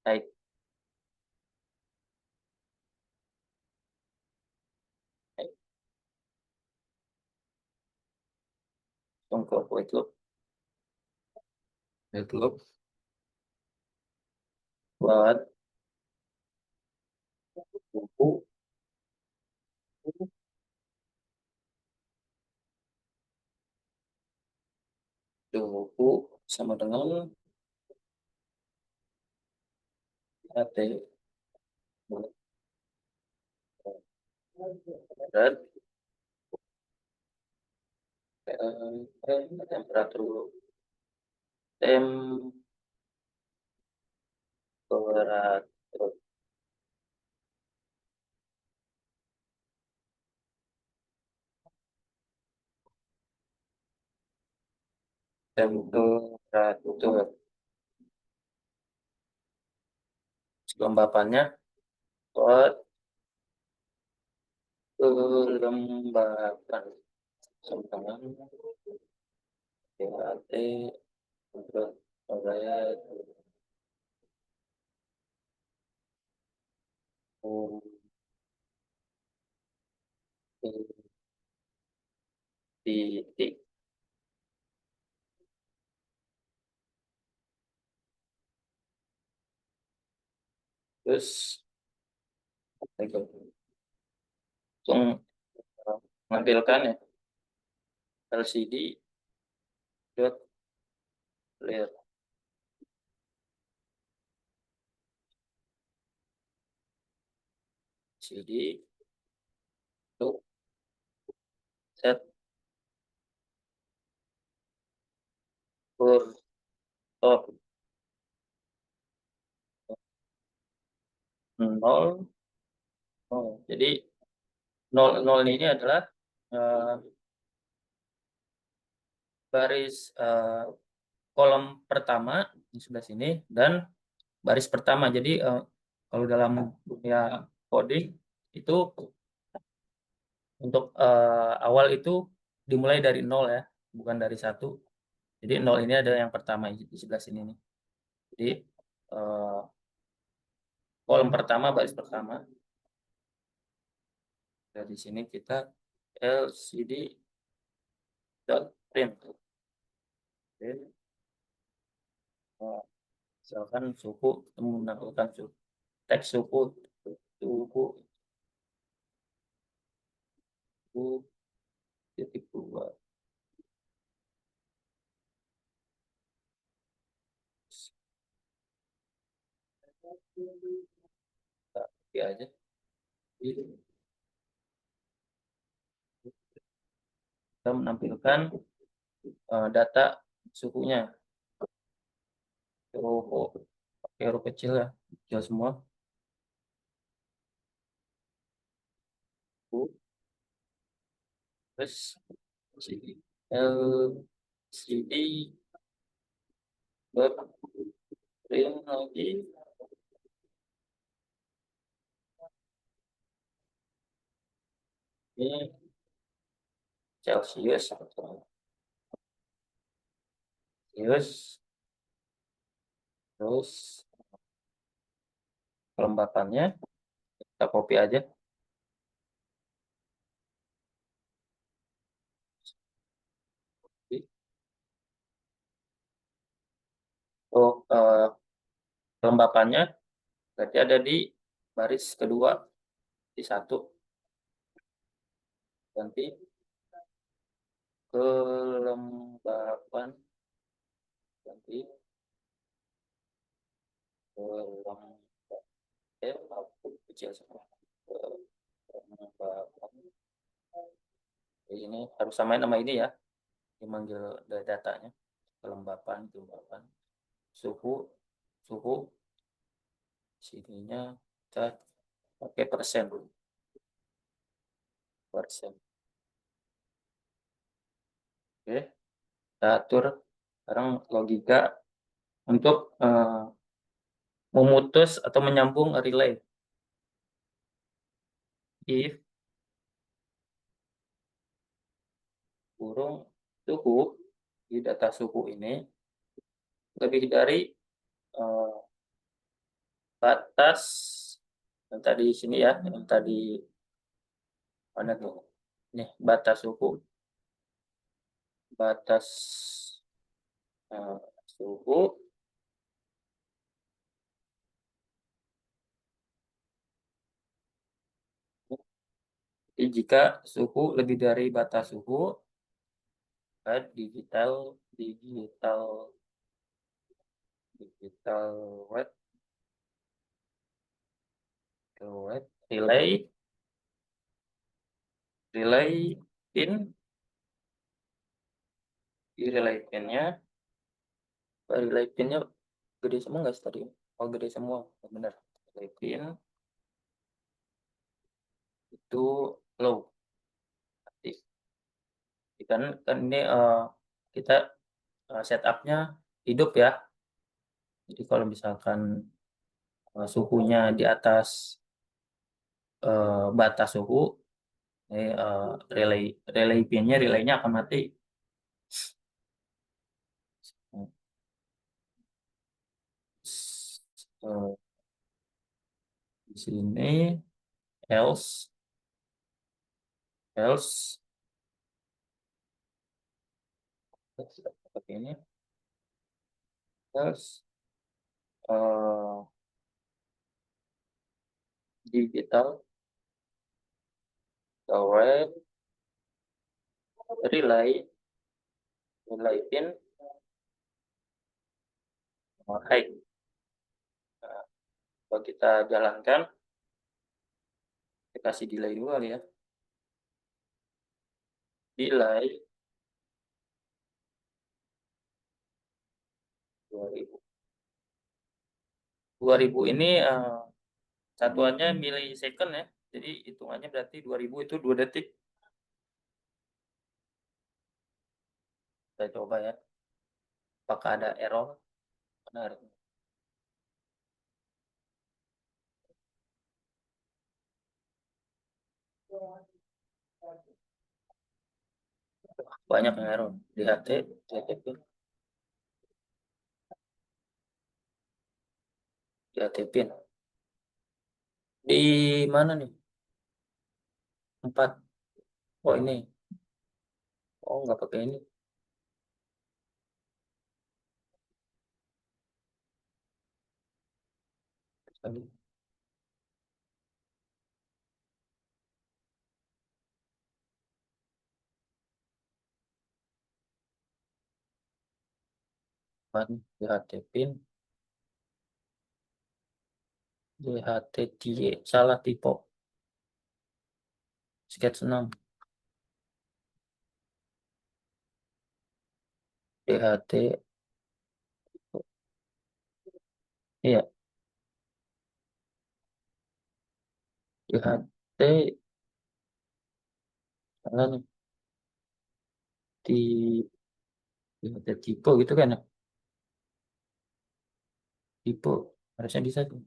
naik. Ke void loop buat buku sama dengan HT dan temperatur kelembapannya buat kelembapan sama dengan THT titik terus langsung menampilkan ya LCD dot clear LCD untuk set for top 0. Jadi 0 ini adalah baris kolom pertama di sebelah sini dan baris pertama. Jadi kalau dalam dunia coding itu untuk awal itu dimulai dari 0 ya, bukan dari 1. Jadi 0 ini adalah yang pertama di sebelah sini nih. Jadi kolom pertama, baris pertama. Dari sini kita LCD dot print. Misalkan suku, menaklukkan suku, teks suku titik 2. Ya aja. Kita menampilkan data sukunya. Pakai huruf kecil ya, kecil semua. Terus L CD print lagi. Ini Celsius atau Celsius, terus kelembapannya kita copy aja. Untuk kelembapannya berarti ada di baris kedua di 1. Nanti kelembapan nanti kecil semua. Kelembapan ini harus samain nama ini ya, dimanggil dari datanya. Kelembapan suhu sininya kita pakai persen. Oke, kita atur sekarang logika untuk memutus atau menyambung relay. If kurung suhu di data suhu ini lebih dari batas yang tadi sini ya, yang tadi mana tuh? Nih batas suhu. Batas suhu jika suhu lebih dari batas suhu, digital wet relay pin di relay pinnya gede semua nggak tadi? Oh gede semua, benar. Relay pin itu low. Kan ini kita setupnya hidup ya. Jadi kalau misalkan suhunya di atas batas suhu, ini relay pinnya relaynya akan mati. Di sini else seperti ini. Else digital web relay pin high. Kalau kita jalankan, kita kasih delay dulu kali ya. Delay 2000 ini satuannya milisecond ya. Jadi hitungannya berarti 2000 itu 2 detik. Kita coba ya. Apakah ada error? Benar. Banyak yang error. DHT pin. DHT pin. Di mana nih? 4. Oh ini. Oh nggak pakai ini. Tadi. DHT pin. DHT salah tipe. Sketch 6. DHT. Iya. DHT salah nih. Ada tipe gitu kan ya. Tipe harusnya bisa tuh.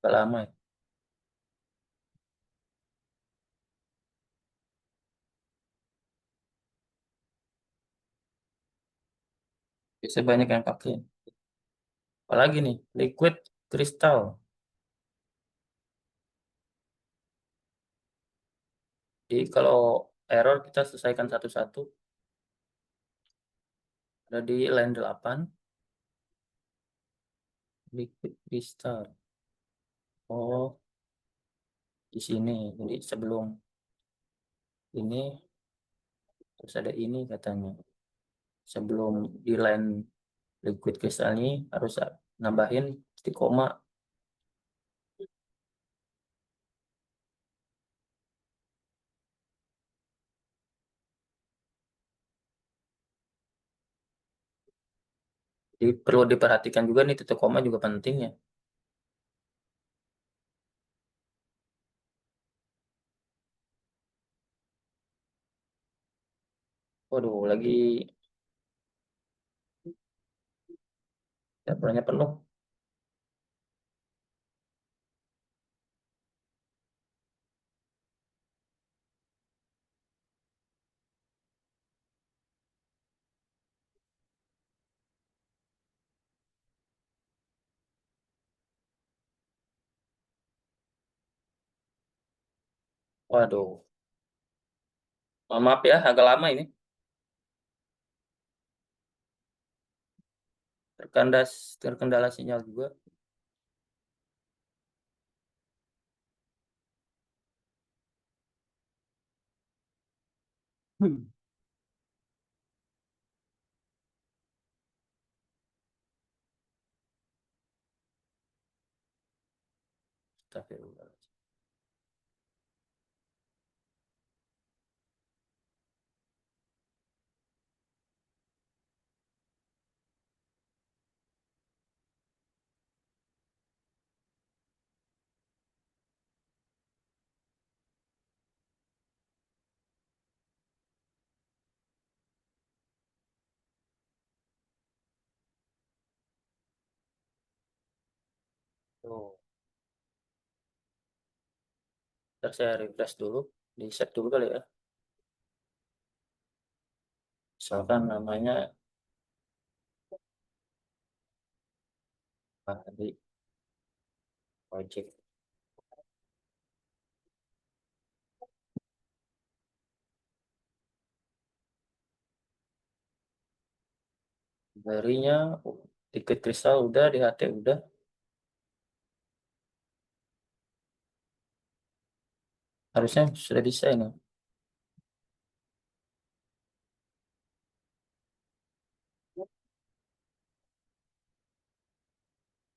Udah lama ya. Biasa banyak yang pakai. Apalagi nih, liquid crystal. Jadi kalau error kita selesaikan satu-satu. Ada di line 8. Liquid crystal. Oh, di sini. Jadi sebelum ini terus ada ini katanya. Sebelum di line liquid crystal ini harus nambahin titik koma. Jadi perlu diperhatikan juga nih, titik koma juga penting ya. Waduh, lagi dapurnya penuh. Waduh, maaf ya, agak lama ini. Terkendala sinyal juga. Astagfirullah. Tuh, ntar saya refresh dulu, di set dulu kali ya. Misalkan namanya tadi project. Darinya liquid crystal udah, di HT udah. Harusnya sudah bisa ini.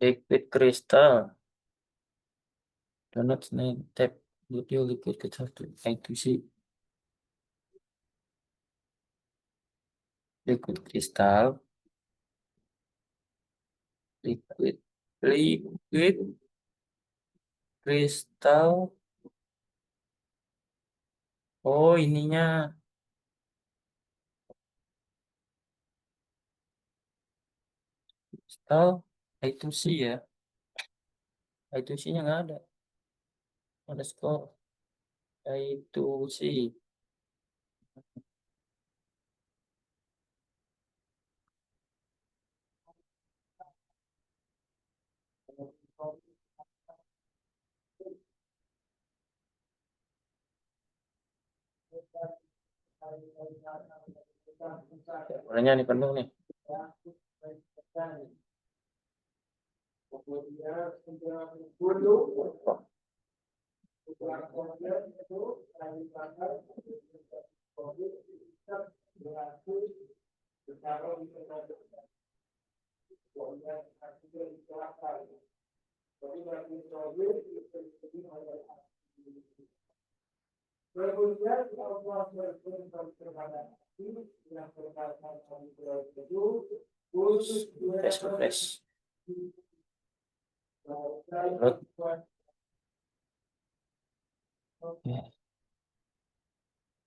Liquid crystal. Do not tap video liquid crystal to I2C. Liquid crystal. Liquid crystal. Oh, ininya crystal I2C ya. I2C-nya nggak ada. Underscore I2C. Warnanya nih penuh nih. Refresh. Ya.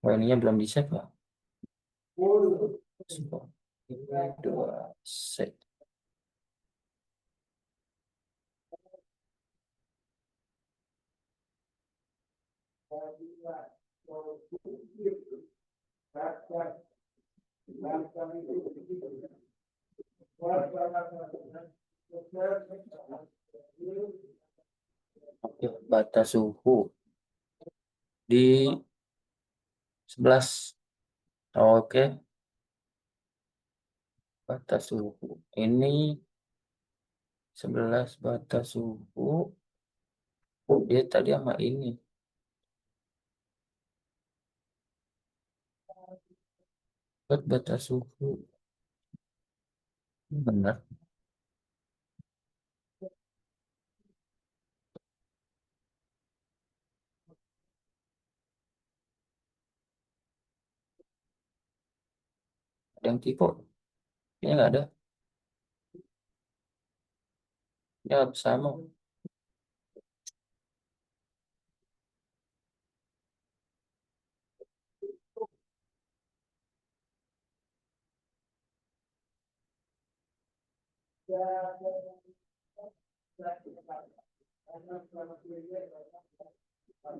Oh, ininya belum di save ya. 2 set. Oke, batas suhu di 11. Oke, batas suhu ini 11 batas suhu. Oh, dia tadi sama ini. Batas suhu. Benar. Ada yang tipe? Kayaknya nggak ada. Ya, sama.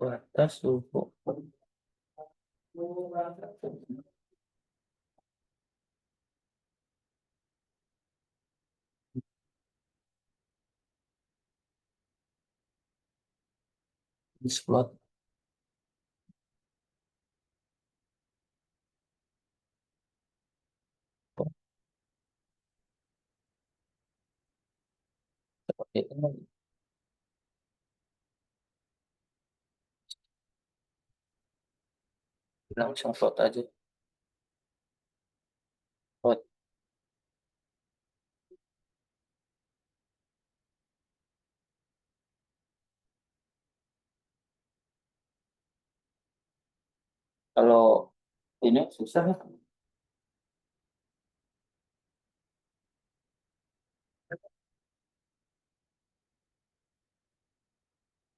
Batas suhu. Dislot. Seperti ini. Langsung slot aja. Slot. Kalau ini susah ya.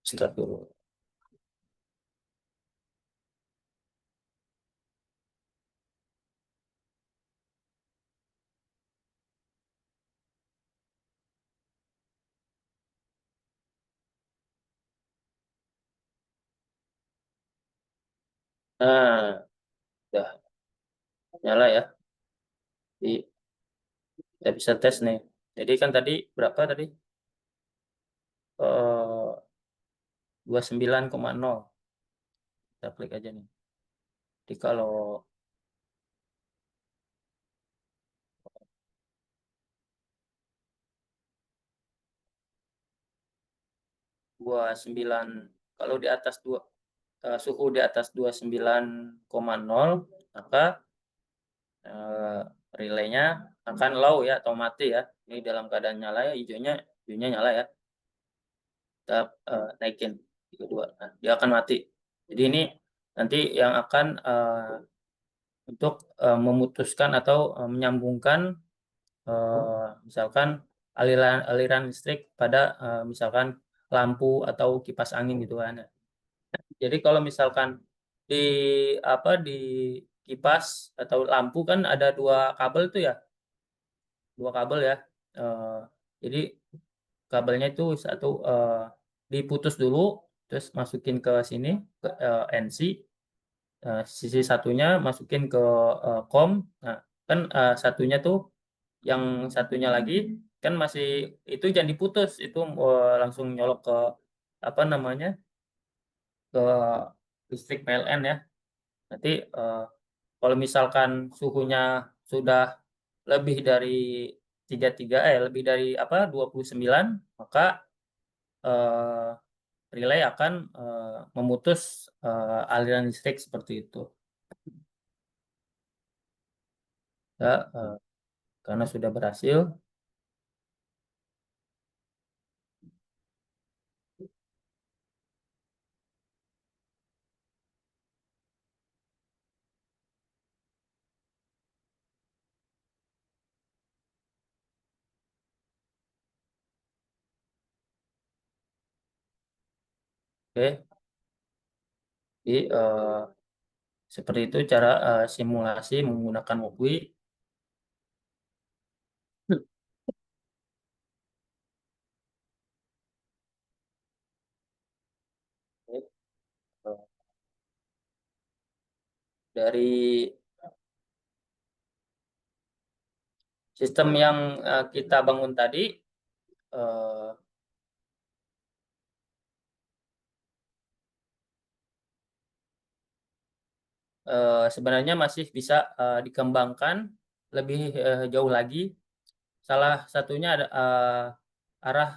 Start dulu. Nah, udah nyala ya. Jadi kita bisa tes nih. Jadi kan tadi berapa tadi? 29,0. Kita klik aja nih. Jadi kalau 29, kalau di atas suhu di atas 29,0, maka relaynya akan low ya atau mati ya. Ini dalam keadaan nyala ya, hijaunya nyala ya. Kita naikin kedua, nah, dia akan mati. Jadi ini nanti yang akan untuk memutuskan atau menyambungkan misalkan aliran listrik pada misalkan lampu atau kipas angin gitu kan. Jadi kalau misalkan di di kipas atau lampu kan ada 2 kabel tuh ya, 2 kabel ya. Jadi kabelnya itu satu diputus dulu, terus masukin ke sini ke NC, sisi satunya masukin ke COM. Nah, kan satunya tuh yang satunya lagi kan masih itu jangan diputus, itu langsung nyolok ke apa namanya ke listrik PLN ya. Nanti kalau misalkan suhunya sudah lebih dari 29, maka eh, relay akan memutus aliran listrik seperti itu. Ya, karena sudah berhasil. Oke, jadi seperti itu cara simulasi menggunakan WOPWI. Oke, dari sistem yang kita bangun tadi, sebenarnya masih bisa dikembangkan lebih jauh lagi. Salah satunya ada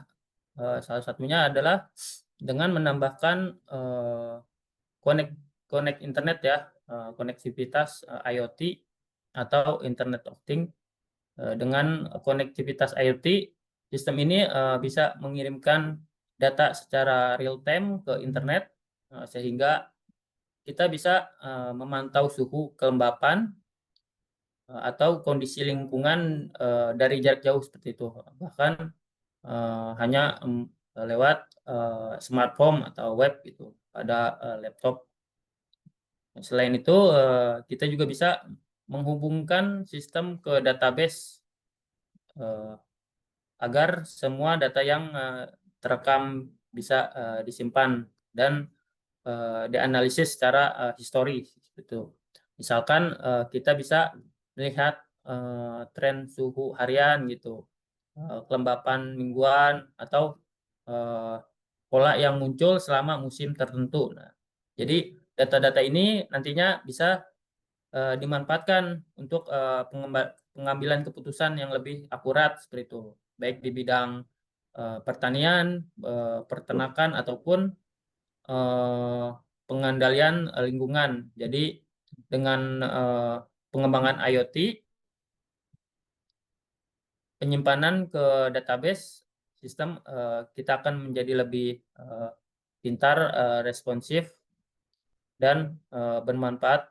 salah satunya adalah dengan menambahkan connect internet ya, konektivitas IoT atau Internet of Things. Dengan konektivitas IoT, sistem ini bisa mengirimkan data secara real time ke internet, sehingga kita bisa memantau suhu kelembapan atau kondisi lingkungan dari jarak jauh seperti itu. Bahkan hanya lewat smartphone atau web gitu pada laptop. Selain itu, kita juga bisa menghubungkan sistem ke database agar semua data yang terekam bisa disimpan dan dianalisis secara histori gitu. Misalkan kita bisa melihat tren suhu harian gitu, kelembapan mingguan atau pola yang muncul selama musim tertentu. Nah, jadi data-data ini nantinya bisa dimanfaatkan untuk pengambilan keputusan yang lebih akurat seperti itu, baik di bidang pertanian, peternakan ataupun pengandalian lingkungan. Jadi dengan pengembangan IoT, penyimpanan ke database sistem, kita akan menjadi lebih pintar, responsif, dan bermanfaat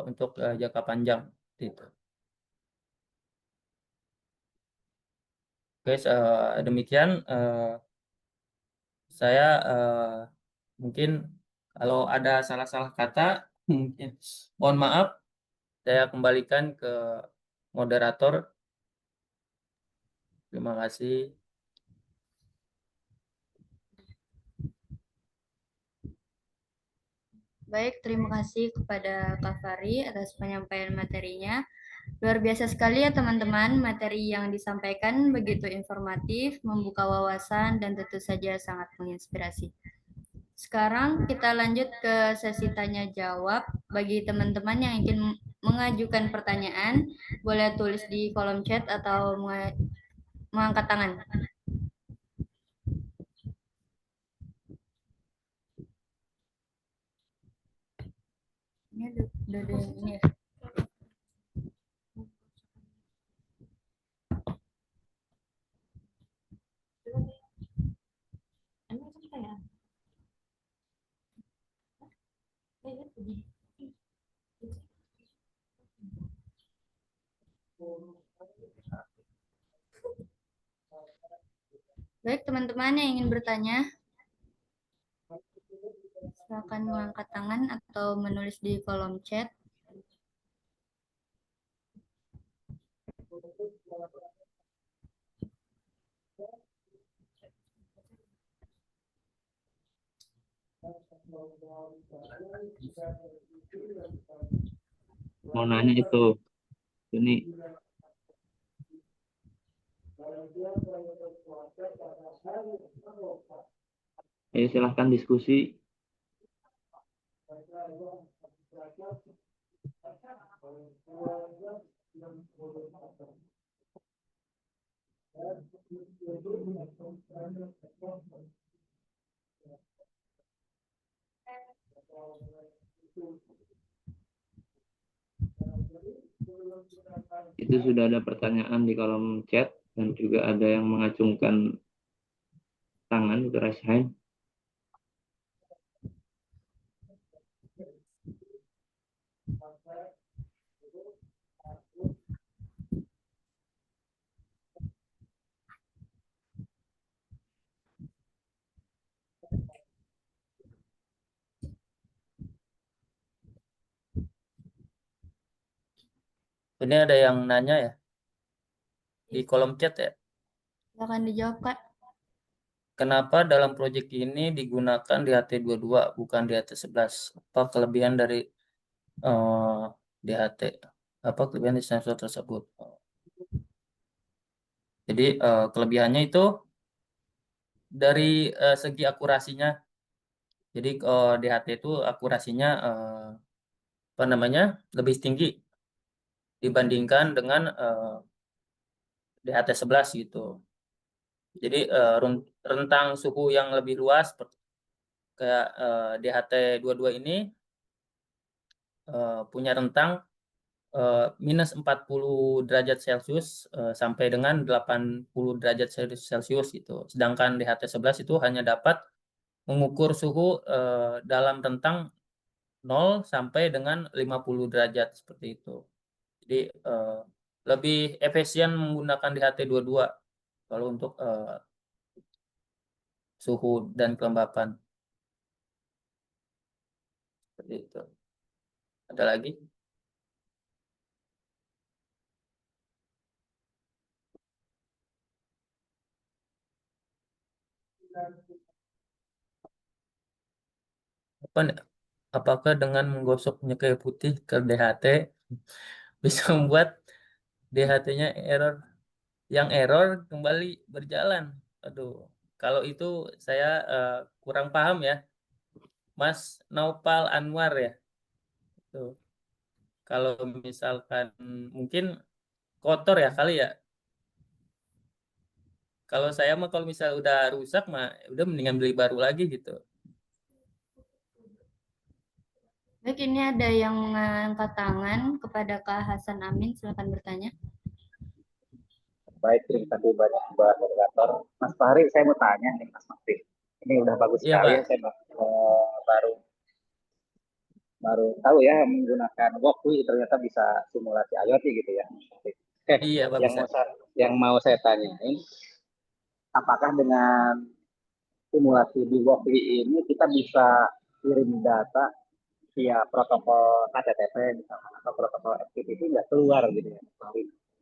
untuk jangka panjang. Gitu. Oke, demikian saya mungkin kalau ada salah-salah kata mungkin mohon maaf. Saya kembalikan ke moderator. Terima kasih. Baik, terima kasih kepada Kak Fari atas penyampaian materinya. Luar biasa sekali ya teman-teman, materi yang disampaikan begitu informatif, membuka wawasan, dan tentu saja sangat menginspirasi. Sekarang kita lanjut ke sesi tanya jawab. Bagi teman-teman yang ingin mengajukan pertanyaan, boleh tulis di kolom chat atau mengangkat tangan. Ini udah ini ya. Baik, teman-teman yang ingin bertanya, silakan mengangkat tangan atau menulis di kolom chat. Mau nanya itu, ini ayo silahkan diskusi. Itu sudah ada pertanyaan di kolom chat dan juga ada yang mengacungkan tangan, itu raise hand. Ini ada yang nanya ya di kolom chat ya. Silakan dijawab, Kak. Kenapa dalam proyek ini digunakan DHT22 bukan DHT11? Apa kelebihan dari DHT? Apa kelebihan dari sensor tersebut? Jadi kelebihannya itu dari segi akurasinya. Jadi DHT itu akurasinya apa namanya lebih tinggi dibandingkan dengan DHT11 gitu. Jadi rentang suhu yang lebih luas kayak DHT22 ini punya rentang minus 40 derajat Celcius sampai dengan 80 derajat Celcius gitu. Sedangkan DHT11 itu hanya dapat mengukur suhu dalam rentang 0 sampai dengan 50 derajat seperti itu. Jadi lebih efisien menggunakan DHT22 kalau untuk suhu dan kelembapan. Seperti itu. Ada lagi? Apakah dengan menggosoknya kayu putih ke DHT bisa membuat DHT-nya error kembali berjalan? Aduh, kalau itu saya kurang paham ya, Mas Naupal Anwar ya. Tuh. Kalau misalkan mungkin kotor ya kali ya. Kalau saya mah kalau misalnya udah rusak mah udah mendingan beli baru lagi gitu. Baik, ini ada yang mengangkat tangan kepada Kak Hasan Amin. Silakan bertanya. Baik, terima kasih banyak Mbak Moderator. Mas Fahri, saya mau tanya nih Mas Fahri. Ini udah bagus Iya, sekali Pak. ya, saya baru tahu ya menggunakan Walkwi ternyata bisa simulasi IoT gitu ya. Iya, Pak, bisa. Yang mau saya tanyain, apakah dengan simulasi di Walkwi ini kita bisa kirim data via protokol HTTP misalkan atau protokol FTP nggak keluar gitu ya,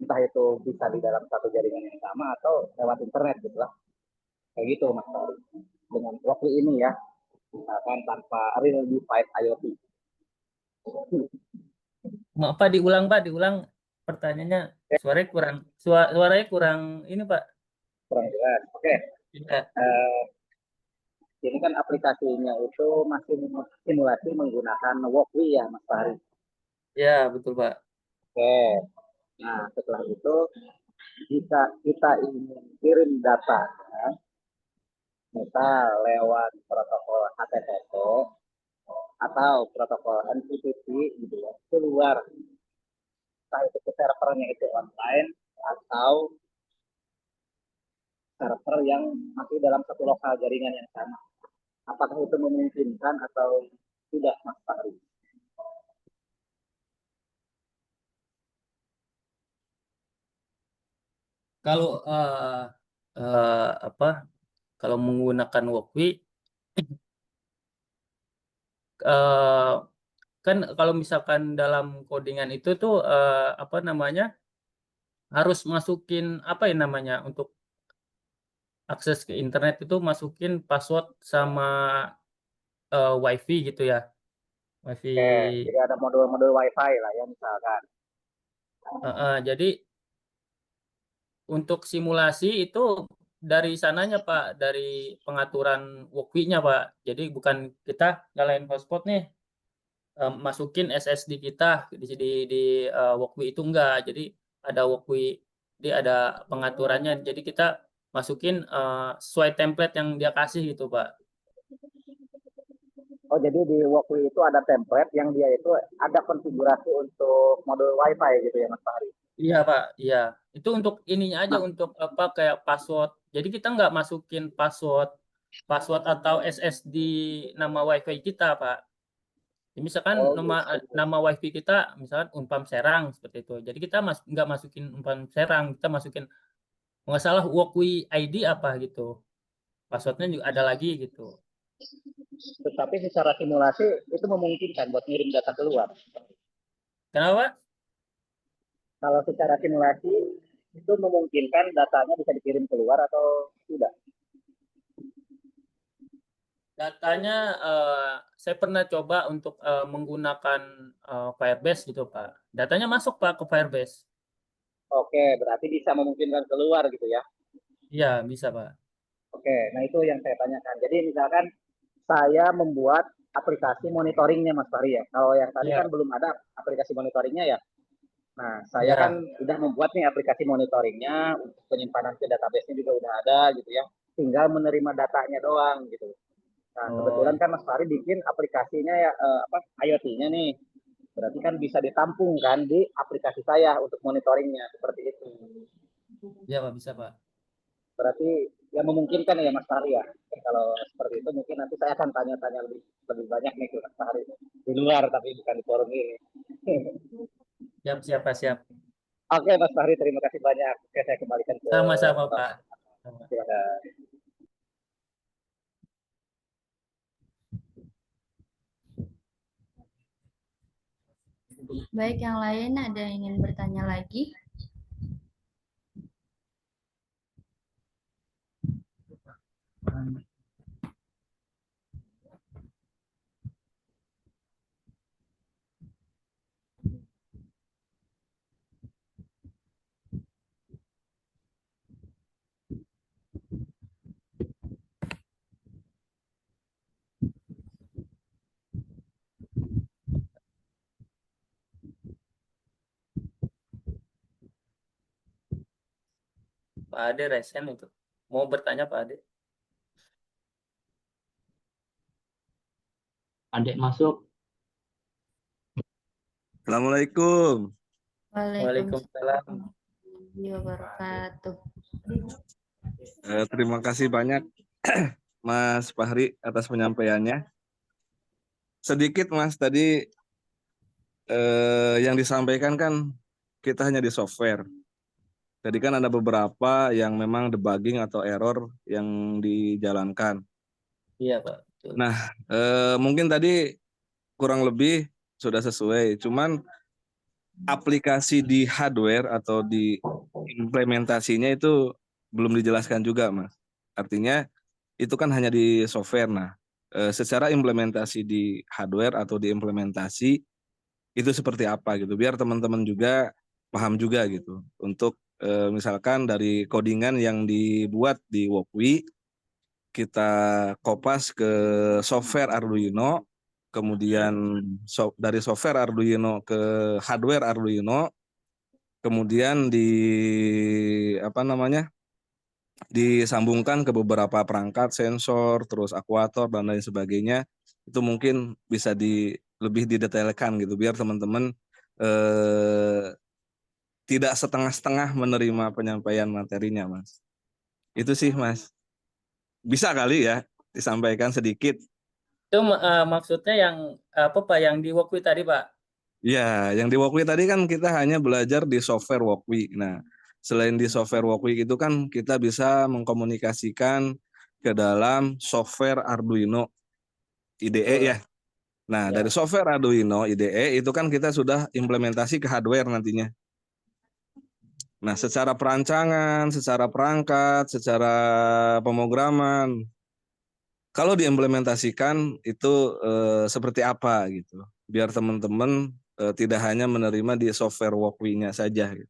entah itu bisa di dalam satu jaringan yang sama atau lewat internet gitu lah, kayak gitu Mas Fahri. Dengan Walkwi ini ya, misalkan tanpa real device IoT. Maaf Pak, diulang pertanyaannya. Suaranya kurang ini Pak. Kurang jelas. Oke. Ya. Ini kan aplikasinya itu masih simulasi menggunakan Walkwi ya Mas Fahri. Ya, betul Pak. Oke. Nah, setelah itu jika kita ingin kirim data, misal lewat protokol HTTP atau protokol MQTT gitu ya, keluar entah itu ke servernya itu online atau server yang masih dalam satu lokal jaringan yang sama. Apakah itu memungkinkan atau tidak, Mas Fahri? Kalau kalau menggunakan Walkwi kan kalau misalkan dalam codingan itu tuh apa namanya harus masukin apa ya namanya untuk akses ke internet itu masukin password sama WiFi gitu ya. WiFi. Oke, jadi ada modul-modul WiFi lah ya misalkan. Jadi untuk simulasi itu dari sananya Pak, dari pengaturan Walkwi-nya Pak. Jadi bukan kita nyalain hotspot nih, masukin SSD kita di Walkwi itu enggak. Jadi ada Walkwi, dia ada pengaturannya. Jadi kita masukin sesuai template yang dia kasih gitu Pak. Oh, jadi di Walkwi itu ada template yang dia itu ada konfigurasi untuk modul WiFi gitu ya Mas Fahri? Iya Pak, iya. Itu untuk ininya aja, untuk apa kayak password. Jadi kita nggak masukin password atau SSD nama WiFi kita Pak. Misalkan nama WiFi kita misalkan Unpam Serang seperti itu. Jadi kita nggak masukin Unpam Serang, kita masukin nggak salah Walkwi ID apa gitu. Passwordnya juga ada lagi gitu. Tetapi secara simulasi itu memungkinkan buat ngirim data keluar. Kenapa? Kalau secara simulasi itu memungkinkan datanya bisa dikirim keluar atau tidak? Datanya saya pernah coba untuk menggunakan Firebase gitu Pak. Datanya masuk Pak ke Firebase. Oke, berarti bisa memungkinkan keluar gitu ya. Iya, bisa Pak. Oke, nah itu yang saya tanyakan. Jadi misalkan saya membuat aplikasi monitoringnya Mas Fahri ya. Kalau yang tadi Iya, kan belum ada aplikasi monitoringnya ya. Nah, saya kan iya. udah membuat nih aplikasi monitoringnya, untuk penyimpanan ke database-nya juga udah ada gitu ya. Tinggal menerima datanya doang gitu. Nah, Oh, kebetulan kan Mas Fahri bikin aplikasinya ya IoT-nya nih. Berarti kan bisa ditampung kan di aplikasi saya untuk monitoringnya seperti itu. iya Pak, bisa Pak. Berarti yang memungkinkan ya Mas Fahri ya. Kalau seperti itu mungkin nanti saya akan tanya-tanya lebih banyak nih ke Mas Fahri di luar tapi bukan di forum ini. Siap, siap Pak, siap. Oke Mas Fahri, terima kasih banyak. Oke, saya kembalikan ke Sama-sama Pak. silakan. Baik, yang lain ada yang ingin bertanya lagi? Pak Ade resen itu. Mau bertanya Pak Ade? Adik masuk. Assalamualaikum. Waalaikumsalam. Warahmatullahi wabarakatuh. Terima kasih banyak Mas Fahri atas penyampaiannya. Sedikit Mas, tadi yang disampaikan kan kita hanya di software. Tadi kan ada beberapa yang memang debugging atau error yang dijalankan. Iya Pak, betul. Nah, mungkin tadi kurang lebih sudah sesuai. Cuman aplikasi di hardware atau di implementasinya itu belum dijelaskan juga, Mas. Artinya itu kan hanya di software. Nah, secara implementasi di hardware atau di implementasi itu seperti apa gitu, biar teman-teman juga paham juga gitu. Untuk misalkan dari codingan yang dibuat di Wokwi, kita kopas ke software Arduino, kemudian dari software Arduino ke hardware Arduino, kemudian disambungkan ke beberapa perangkat sensor, terus akuator dan lain sebagainya. Itu mungkin bisa lebih didetailkan gitu, biar teman-teman tidak setengah-setengah menerima penyampaian materinya, Mas. Itu sih, Mas. Bisa kali ya disampaikan sedikit. Itu maksudnya yang apa Pak, yang di Wokwi tadi Pak? Ya, yang di Wokwi tadi kan kita hanya belajar di software Wokwi. Nah, selain di software Wokwi itu kan kita bisa mengkomunikasikan ke dalam software Arduino IDE ya. Nah, Ya. dari software Arduino IDE itu kan kita sudah implementasi ke hardware nantinya. Nah, secara perancangan, secara perangkat, secara pemrograman, kalau diimplementasikan itu seperti apa gitu, biar teman-teman tidak hanya menerima di software Wokwi-nya saja. Gitu.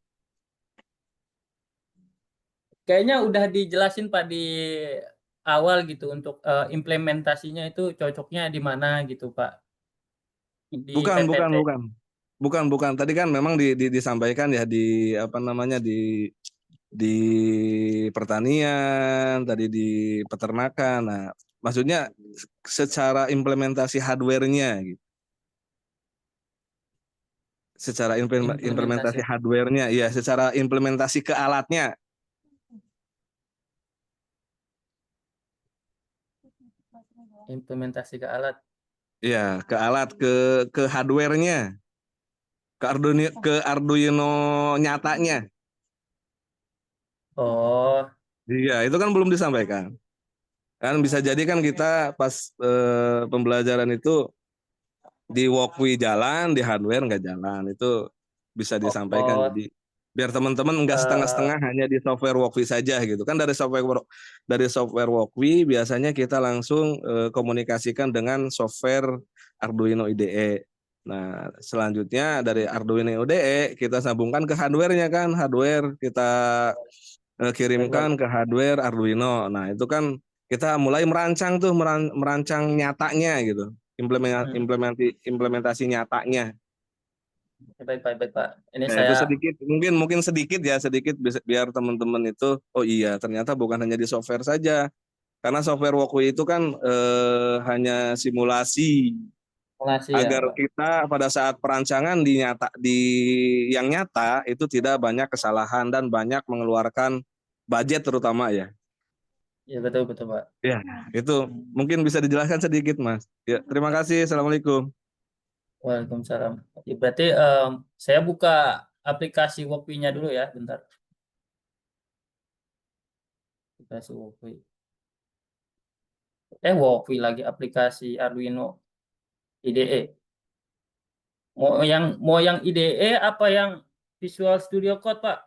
Kayaknya udah dijelasin Pak di awal gitu untuk implementasinya itu cocoknya di mana gitu Pak. Di Bukan, PPT. bukan. Tadi kan memang disampaikan ya di di pertanian, tadi di peternakan. Nah, maksudnya secara implementasi hardware-nya gitu. Secara implementasi hardware-nya, ya secara implementasi ke alatnya. Implementasi ke alat. Ya, ke alat, ke hardware-nya. Ke Arduino nyatanya. Oh, Iya, itu kan belum disampaikan. Kan bisa jadi kan kita pas pembelajaran itu di Wokwi jalan, di hardware nggak jalan. Itu bisa disampaikan. oh, Jadi Biar teman-teman enggak setengah-setengah hanya di software Walkwi saja gitu. Kan dari software Walkwi biasanya kita langsung komunikasikan dengan software Arduino IDE. Nah, selanjutnya dari Arduino IDE kita sambungkan ke hardware-nya kan, hardware kita kirimkan ke hardware Arduino. Nah, itu kan kita mulai merancang tuh merancang nyatanya gitu. Implementasi nyatanya. Baik, Pak. Ini Nah, itu saya sedikit, mungkin sedikit biar teman-teman itu, oh iya ternyata bukan hanya di software saja, karena software Walkwi itu kan hanya simulasi simulasi ya, agar Pak. kita pada saat perancangan yang nyata itu tidak banyak kesalahan dan banyak mengeluarkan budget terutama ya. Ya, betul, Pak. Ya, itu mungkin bisa dijelaskan sedikit, Mas. Ya, terima kasih. Assalamualaikum. Waalaikumsalam. Ya, berarti saya buka aplikasi Walkwi-nya dulu ya, bentar. Aplikasi Walkwi. Walkwi lagi, aplikasi Arduino IDE. Mau yang IDE apa yang Visual Studio Code, Pak?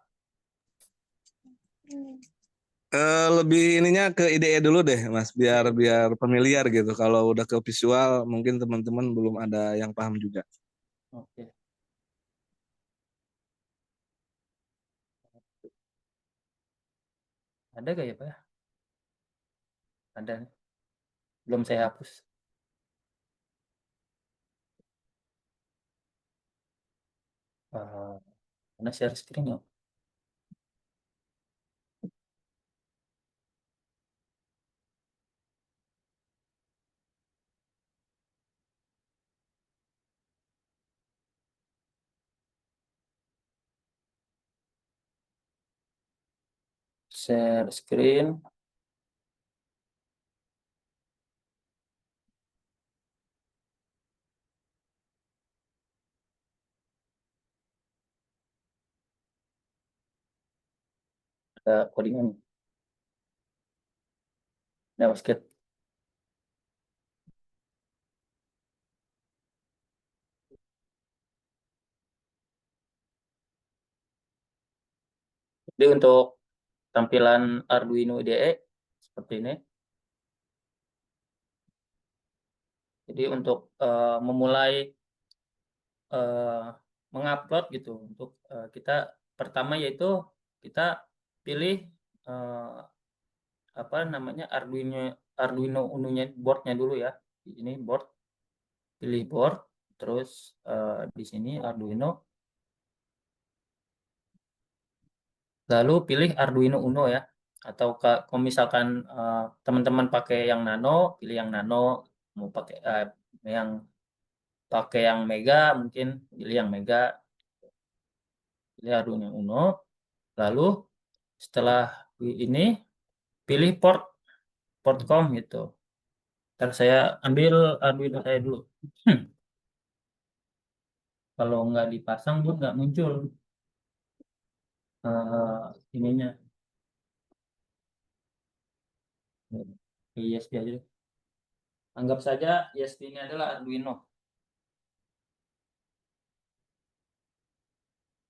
Lebih ininya ke IDE dulu deh, Mas, biar familiar gitu. Kalau udah ke visual, mungkin teman-teman belum ada yang paham juga. Oke. Ada gak ya, Pak? Ada. Belum saya hapus. Mana share screen ya? Share screen. Ada codingan. Nah, basket. Jadi untuk tampilan Arduino IDE seperti ini. Jadi untuk memulai mengupload gitu, untuk kita pertama yaitu kita pilih apa namanya Arduino Uno-nya, boardnya dulu ya. Ini board, pilih board, terus di sini Arduino, lalu pilih Arduino Uno ya. Atau kalau misalkan teman-teman pakai yang nano, pilih yang nano. Mau pakai yang mega, mungkin pilih yang mega, pilih Arduino Uno. Lalu setelah ini pilih port COM gitu. Ntar saya ambil Arduino saya dulu. Kalau nggak dipasang pun nggak muncul ininya. ISP aja deh. Anggap saja ISP ini adalah Arduino.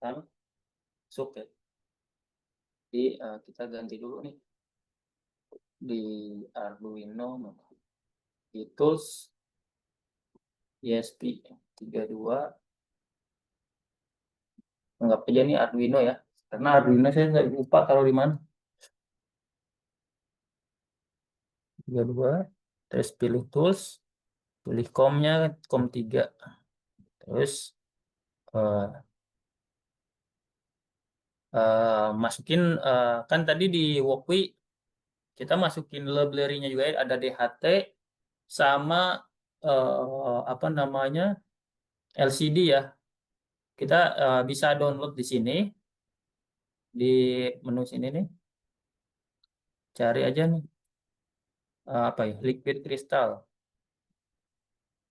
Kan? Masuk ya. Jadi kita ganti dulu nih. Di Arduino, di tools, ISP 32. Anggap aja nih Arduino ya. Karena Arduino saya nggak lupa taruh di mana. 32. Terus pilih tools, pilih COM-nya, COM 3. Terus masukin kan tadi di Walkwi kita masukin library-nya juga ya, ada DHT sama apa namanya LCD ya. Kita bisa download di sini di menu sini nih. Cari aja nih apa ya, liquid crystal.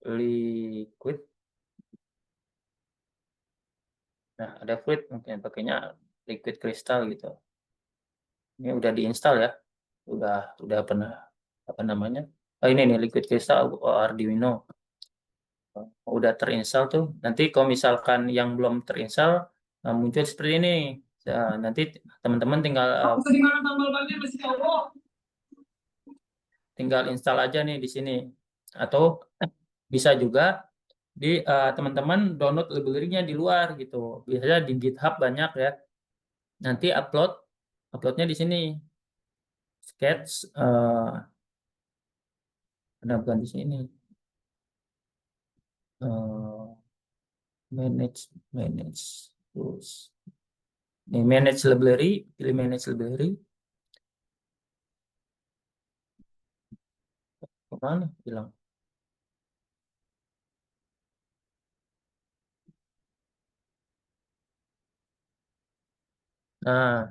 Liquid. Nah, ada fluid, mungkin pakainya liquid crystal gitu. Ini udah diinstal ya. Udah pernah apa namanya? Ini nih liquid crystal Arduino. Udah terinstall tuh. Nanti kalau misalkan yang belum terinstall muncul seperti ini. Nanti teman-teman tinggal install aja nih di sini, atau bisa juga di teman-teman download library-nya di luar gitu. Biasanya di GitHub banyak ya. Nanti uploadnya di sini. Sketch ada bukan di sini. Manage tools. Nih, manage library, pilih manage library. Kemana hilang? Nah,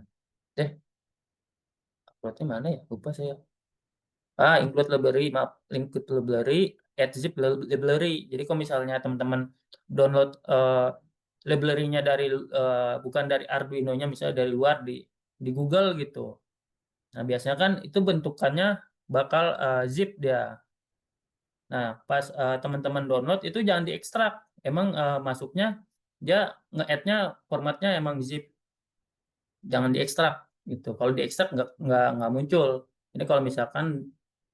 uploadnya mana ya? Lupa saya. Include library, maaf, include library, add zip library. Jadi kalau misalnya teman-teman download library-nya dari bukan dari Arduino-nya, misalnya dari luar di Google gitu. Nah, biasanya kan itu bentukannya bakal zip dia. Nah, pas teman-teman download itu jangan diekstrak. Emang masuknya dia nge-add-nya formatnya emang zip. Jangan diekstrak gitu. Kalau diekstrak nggak muncul. Ini kalau misalkan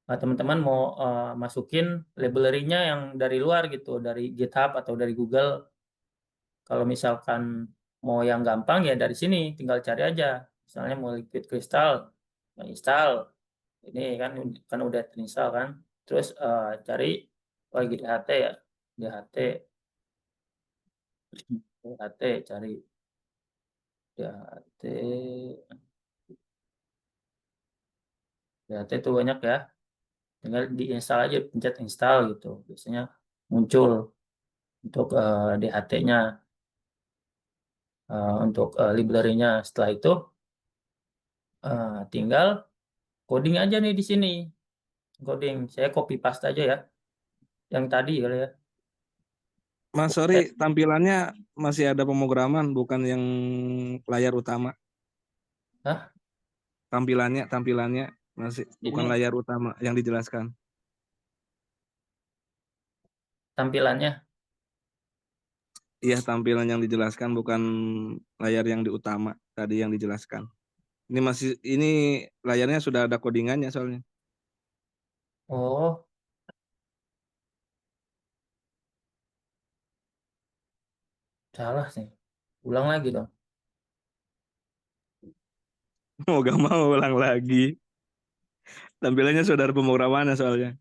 teman-teman mau masukin library-nya yang dari luar gitu, dari GitHub atau dari Google. Kalau misalkan mau yang gampang ya dari sini, tinggal cari aja. Misalnya mau Liquid Crystal, install. Ini kan udah terinstall kan. Terus cari lagi DHT ya, DHT cari DHT itu banyak ya. Tinggal diinstal aja, pencet install gitu. Biasanya muncul untuk DHT-nya, untuk library-nya. Setelah itu tinggal coding aja nih di sini. Coding, saya copy paste aja ya. Yang tadi kali ya. Mas, sorry, tampilannya masih ada pemrograman, bukan yang layar utama. Hah? Tampilannya masih bukan Ini layar utama yang dijelaskan. tampilannya. Iya, tampilan yang dijelaskan bukan layar yang di utama tadi yang dijelaskan. Ini layarnya sudah ada codingannya soalnya. Oh. Salah sih. Ulang lagi dong. Mau gak mau ulang lagi. Tampilannya sudah ada pemrogramannya soalnya.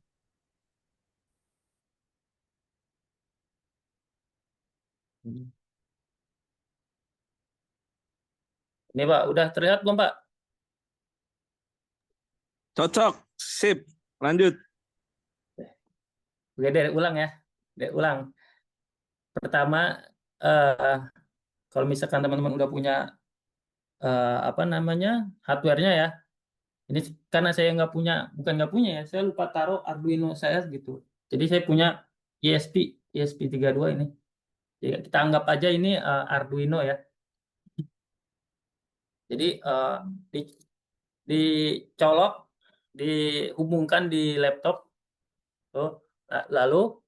Ini Pak, udah terlihat belum Pak? Cocok, sip, lanjut. Oke deh, ulang ya. Ulang. Pertama, kalau misalkan teman-teman udah punya hardware-nya ya. Ini karena saya bukan nggak punya ya, saya lupa taruh Arduino saya gitu. Jadi saya punya ESP32 ini. Jadi kita anggap aja ini Arduino ya. Jadi dicolok, dihubungkan di laptop, tuh, lalu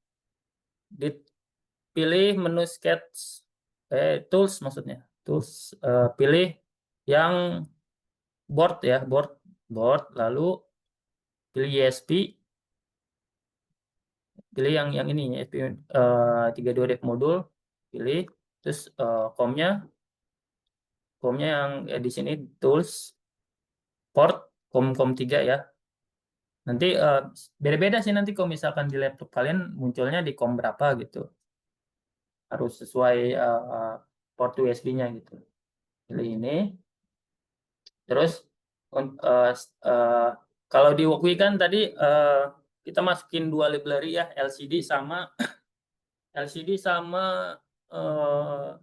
dipilih menu sketch, tools maksudnya, tools, pilih yang board ya, board, lalu pilih ESP, pilih yang ini ESP 32 dev modul, pilih, terus COM-nya yang di sini tools, port, COM 3 ya. Nanti beda-beda sih nanti kalau misalkan di laptop kalian munculnya di COM berapa gitu. Harus sesuai port USB-nya gitu. Pilih ini. Terus kalau di Wokwi kan tadi kita masukin dua library ya, LCD sama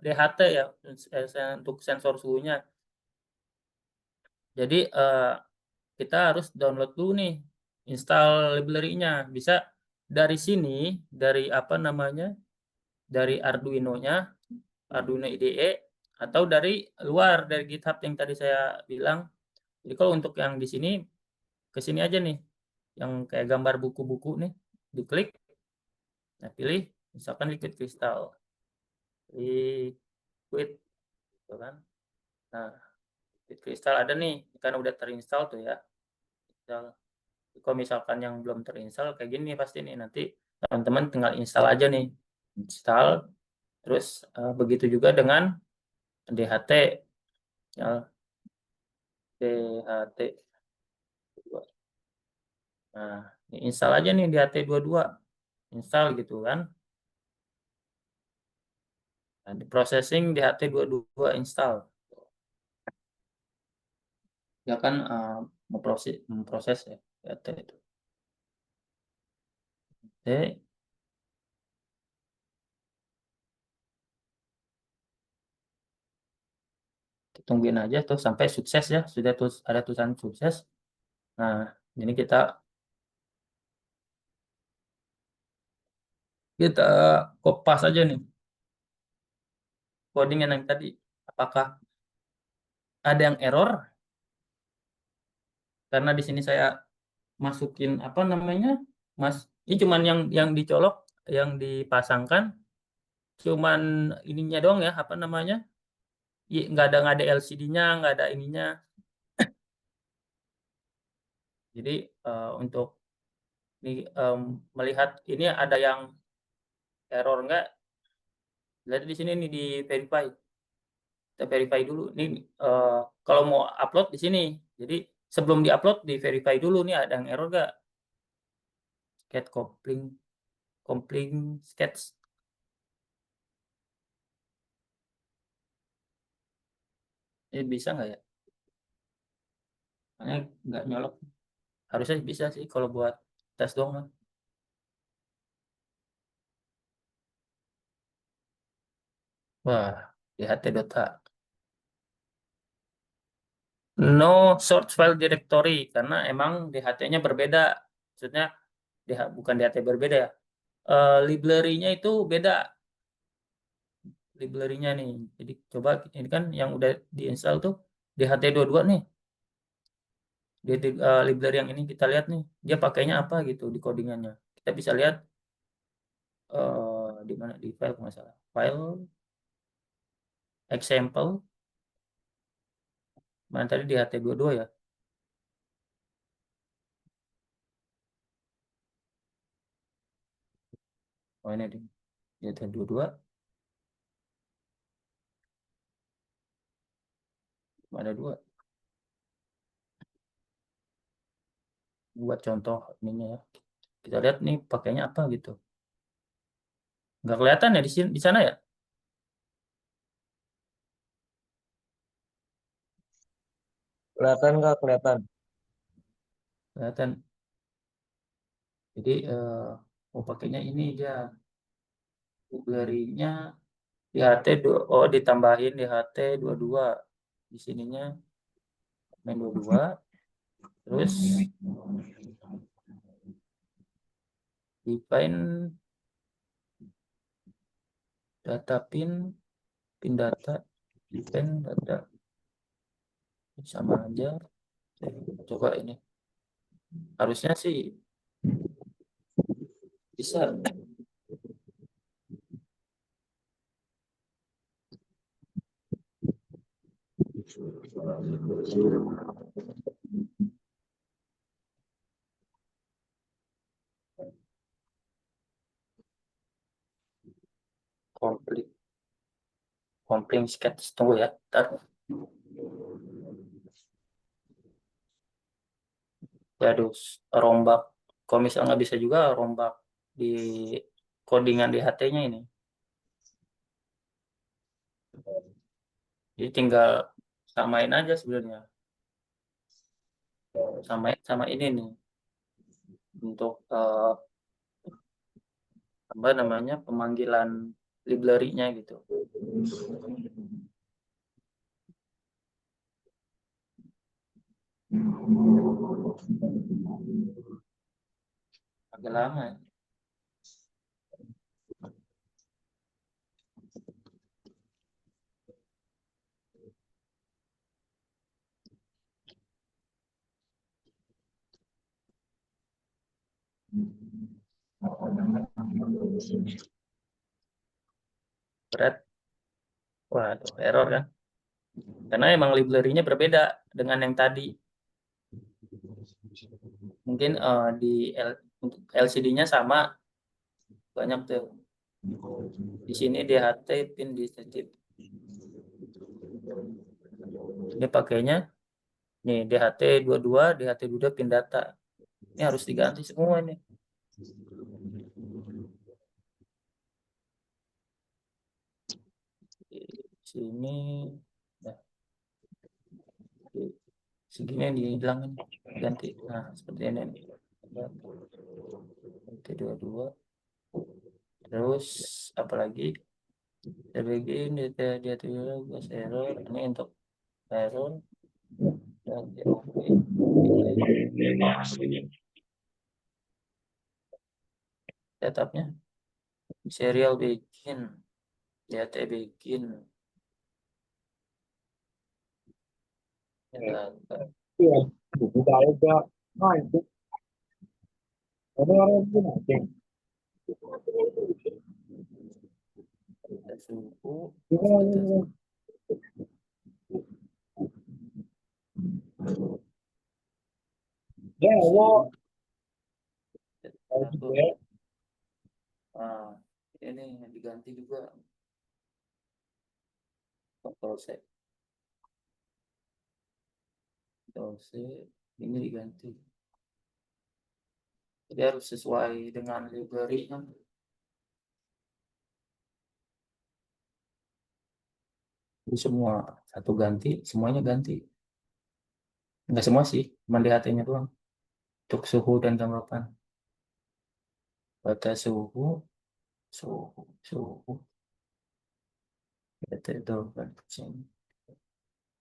DHT ya, untuk sensor suhunya. Jadi kita harus download dulu nih, install library-nya. Bisa dari sini, dari dari Arduino-nya, Arduino IDE, atau dari luar, dari GitHub yang tadi saya bilang. Jadi kalau untuk yang di sini, ke sini aja nih, yang kayak gambar buku-buku nih, diklik, nah pilih, misalkan Liquid Crystal, Liquid, gitu kan. Nah, Kristal ada nih, kan udah terinstall tuh ya. Kalau misalkan yang belum terinstall kayak gini pasti nih, nanti teman-teman tinggal install aja nih. Install, terus begitu juga dengan DHT. Ya, DHT. Nah, install aja nih DHT 22. Install gitu kan. Nah, di processing DHT 22 install. Ya kan memproses ya DHT itu. Oke. Tungguin aja tuh sampai sukses ya, sudah ada tulisan sukses. Nah, ini kita kopas aja nih codingan yang tadi, apakah ada yang error karena di sini saya masukin apa namanya, ini cuman yang dicolok, yang dipasangkan cuman ininya doang ya, apa namanya, nggak ada LCD-nya, nggak ada ininya. Jadi untuk melihat ini ada yang error nggak, lihat di sini nih, di verify. Kita verify dulu nih, kalau mau upload di sini. Jadi sebelum di-upload di verify dulu nih ada yang error nggak. Sketch compling sketch. Ini bisa nggak ya? Makanya nggak nyolok. Harusnya bisa sih kalau buat tes doang lah. Wah, DHT Dota. No source file directory, karena emang DHT-nya berbeda. Maksudnya bukan DHT berbeda ya. Library-nya itu beda. Library-nya nih. Jadi coba ini kan yang udah diinstal tuh DHT22 nih. Di library yang ini kita lihat nih, dia pakainya apa gitu di codingannya. Kita bisa lihat di mana, di file masalah. File example. Mana tadi DHT22 ya? Oh ini di DHT22. Ada 2. Buat contoh ininya ya. Kita lihat nih pakainya apa gitu. Nggak kelihatan ya di sana ya? Kelihatan nggak? Kelihatan. Kelihatan. Jadi pakainya ini dia. Library-nya DHT ditambahin DHT22. Di sininya main 22. Terus define data pin data, define data. Sama aja. Coba ini. Harusnya sih bisa. Compling sketch, tunggu ya, ntar. Ya harus rombak. Kalau misalnya nggak bisa juga rombak di codingan DHT-nya ini. Jadi tinggal samain aja sebenarnya. Sama ini nih. Untuk apa namanya, pemanggilan library-nya gitu. Agak lama ya. Berat. Waduh, error kan. Karena emang library-nya berbeda dengan yang tadi. Mungkin untuk LCD-nya sama, banyak tuh. Di sini DHT pin disetip. Ini pakainya nih DHT 22, DHT 22 pin data. Ini harus diganti semua nih. Di sini nah. Segini yang dihilangin, ganti. Nah, seperti ini nih. DHT 22. Terus apalagi begini dia tugas error ini untuk error dan setupnya serial begin DHT begin suhu ini diganti juga Ctrl C ini diganti, jadi harus sesuai dengan library kan. Jadi semua satu ganti, semuanya ganti. Enggak semua sih, cuma DHT-nya doang. Untuk suhu dan kelembapan. Batas suhu.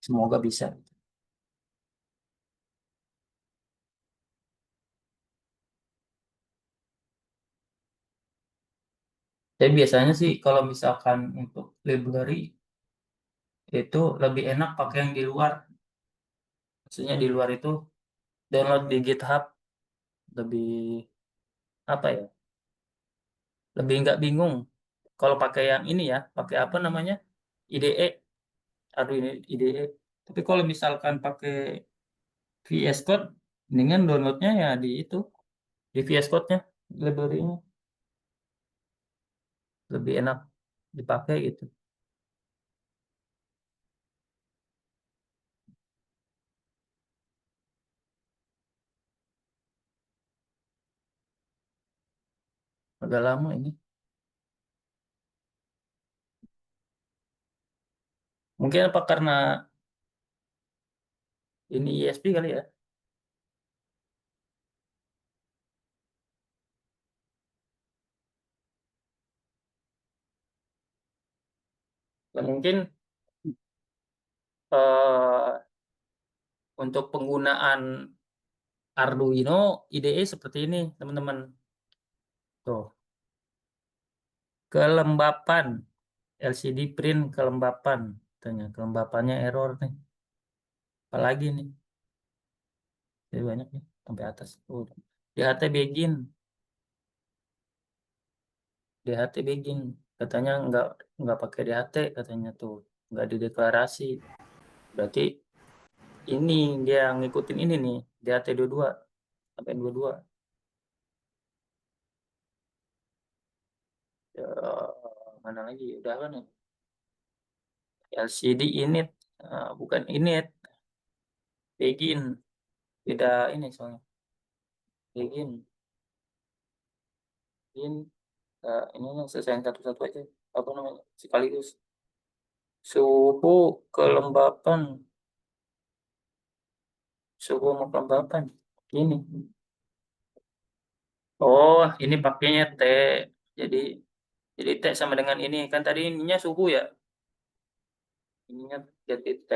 Semoga bisa. Tapi biasanya sih kalau misalkan untuk library itu lebih enak pakai yang di luar. Maksudnya di luar itu download di GitHub lebih apa ya? Lebih nggak bingung. Kalau pakai yang ini ya, pakai apa namanya? IDE. Aduh ini IDE. Tapi kalau misalkan pakai VS Code, mendingan downloadnya ya di itu, di VS Code-nya, library-nya. Lebih enak dipakai gitu. Agak lama ini. Mungkin apa karena ini ISP kali ya? Ya mungkin untuk penggunaan Arduino IDE seperti ini, teman-teman. Tuh. Kelembapan LCD print kelembapan, katanya kelembapannya error nih. Apalagi nih? Jadi banyak nih sampai atas. DHT begin. DHT begin. Katanya nggak pakai DHT katanya tuh, nggak dideklarasi. Berarti ini dia ngikutin ini nih, DHT 22 sampai 22. Ya, mana lagi? Udah kan ya? LCD init, bukan init. Begin. Beda ini soalnya. Begin. Ini selesai satu-satu aja. Apa namanya? Sekaligus. Suhu kelembapan. Suhu sama kelembapan. Ini. Oh, ini pakainya T. Jadi T sama dengan ini. Kan tadi ininya suhu ya. Ininya jadi T.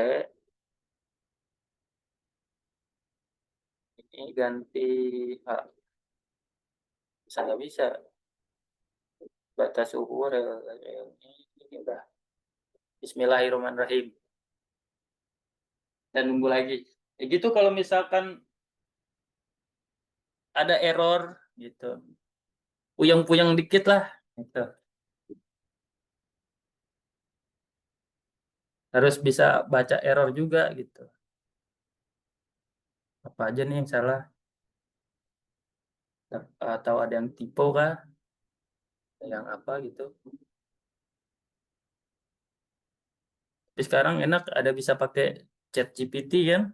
Ini ganti H. Bisa nggak bisa. Batas suhu ini udah. Bismillahirrahmanirrahim. Dan nunggu lagi. Ya gitu kalau misalkan ada error gitu. Puyeng-puyeng dikit lah gitu. Harus bisa baca error juga gitu. Apa aja nih yang salah? Atau ada yang typo kah? Yang apa gitu. Tapi sekarang enak ada bisa pakai chat GPT kan?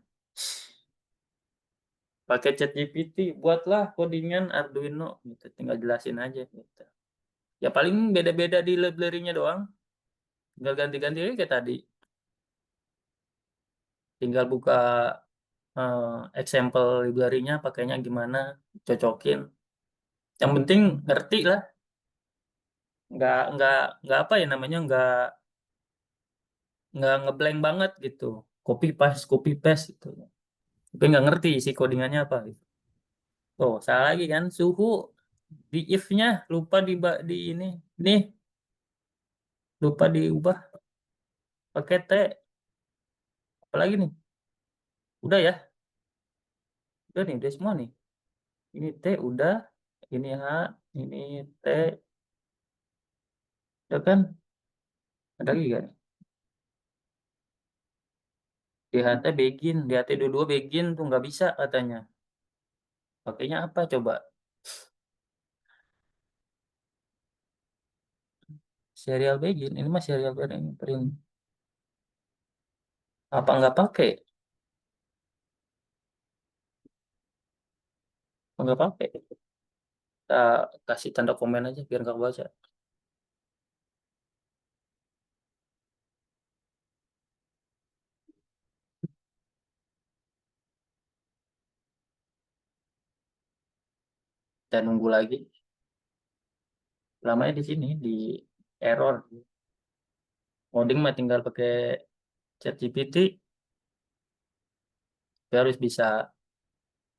Pakai chat GPT, buatlah codingan Arduino gitu. Tinggal jelasin aja gitu. Ya paling beda-beda di library-nya doang. Tinggal ganti-ganti aja kayak tadi. Tinggal buka example library-nya pakainya gimana, cocokin. Yang penting ngerti lah. Nggak apa ya namanya, nggak ngeblank banget gitu. Copy paste gitu. Tapi nggak ngerti isi codingannya apa gitu. Oh, salah lagi kan, suhu di if-nya lupa di ini. Nih, lupa diubah pakai T. Apalagi nih? Udah ya? Udah nih, udah semua nih. Ini T udah, ini H, ini T, udah kan? Ada lagi kan? DHT begin, DHT dua begin tuh nggak bisa katanya. Pakainya apa coba? Serial begin, ini mah serial print. Apa nggak pakai? Apa nggak pakai? Kita kasih tanda komen aja biar nggak baca. Dan nunggu lagi. Lamanya di sini di error. Coding mah tinggal pakai ChatGPT. Dia harus bisa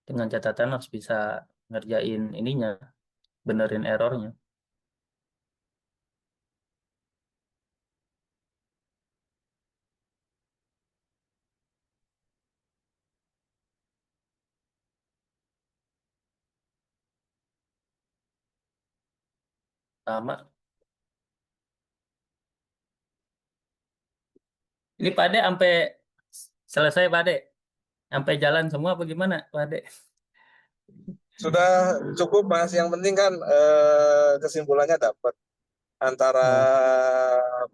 dengan catatan harus bisa ngerjain ininya, benerin errornya. Sama. Ini Pak Ade sampai selesai Pak Ade? Sampai jalan semua apa gimana Pak Ade? Sudah cukup Mas, yang penting kan kesimpulannya dapat antara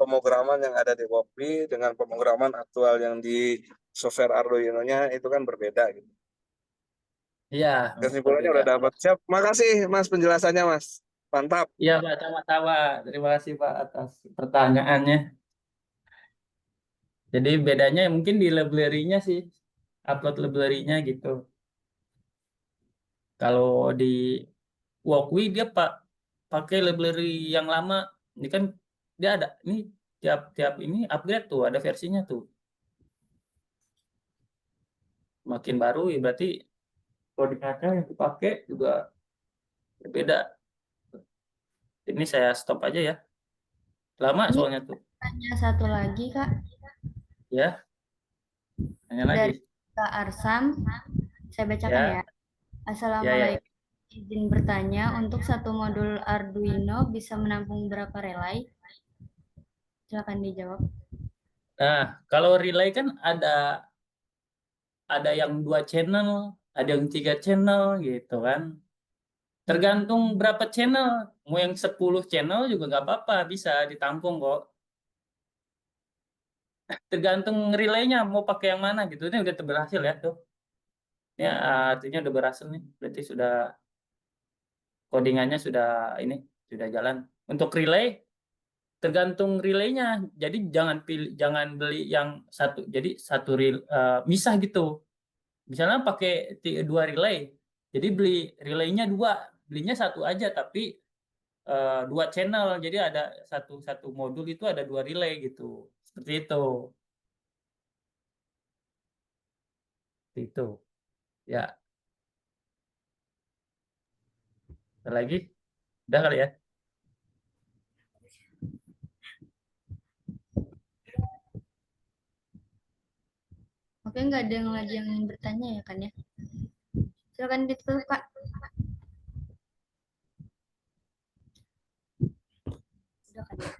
pemrograman yang ada di Wokwi dengan pemrograman aktual yang di software Arduino-nya itu kan berbeda gitu. Iya, Kesimpulannya berbeda. udah dapat. Siap, makasih Mas penjelasannya Mas. Mantap. Iya Pak, sama-sama. Terima kasih Pak atas pertanyaannya. Jadi bedanya mungkin di library-nya sih, upload library-nya gitu. Kalau di Walkwi dia pakai library yang lama. Ini kan dia ada ini tiap ini upgrade tuh, ada versinya tuh. Makin baru ya berarti koordinatnya yang dipakai juga berbeda. Ini saya stop aja ya. Lama Ini soalnya tuh. tanya satu lagi, Kak. Ya. Tanya lagi. Dari Kak Arsam, saya bacakan Ya. ya. Assalamualaikum. Izin bertanya, untuk satu modul Arduino bisa menampung berapa relay? Silakan dijawab. Nah, kalau relay kan ada yang 2 channel, ada yang 3 channel gitu kan. Tergantung berapa channel. Mau yang 10 channel juga nggak apa-apa, bisa ditampung kok. Tergantung relaynya mau pakai yang mana gitu. Ini udah berhasil ya tuh. Ini artinya udah berhasil nih. Berarti sudah codingannya sudah jalan. Untuk relay tergantung relaynya. Jadi jangan beli yang satu. Jadi satu misah gitu. Misalnya pakai 2 relay. Jadi beli relaynya 2, belinya satu aja tapi 2 channel. Jadi ada satu modul itu ada 2 relay gitu. Seperti itu. Itu. Ya, ada lagi? Udah kali ya? Oke, nggak ada yang lagi yang ingin bertanya ya kan ya? Silakan ditutup, Kak. Udah kan ya?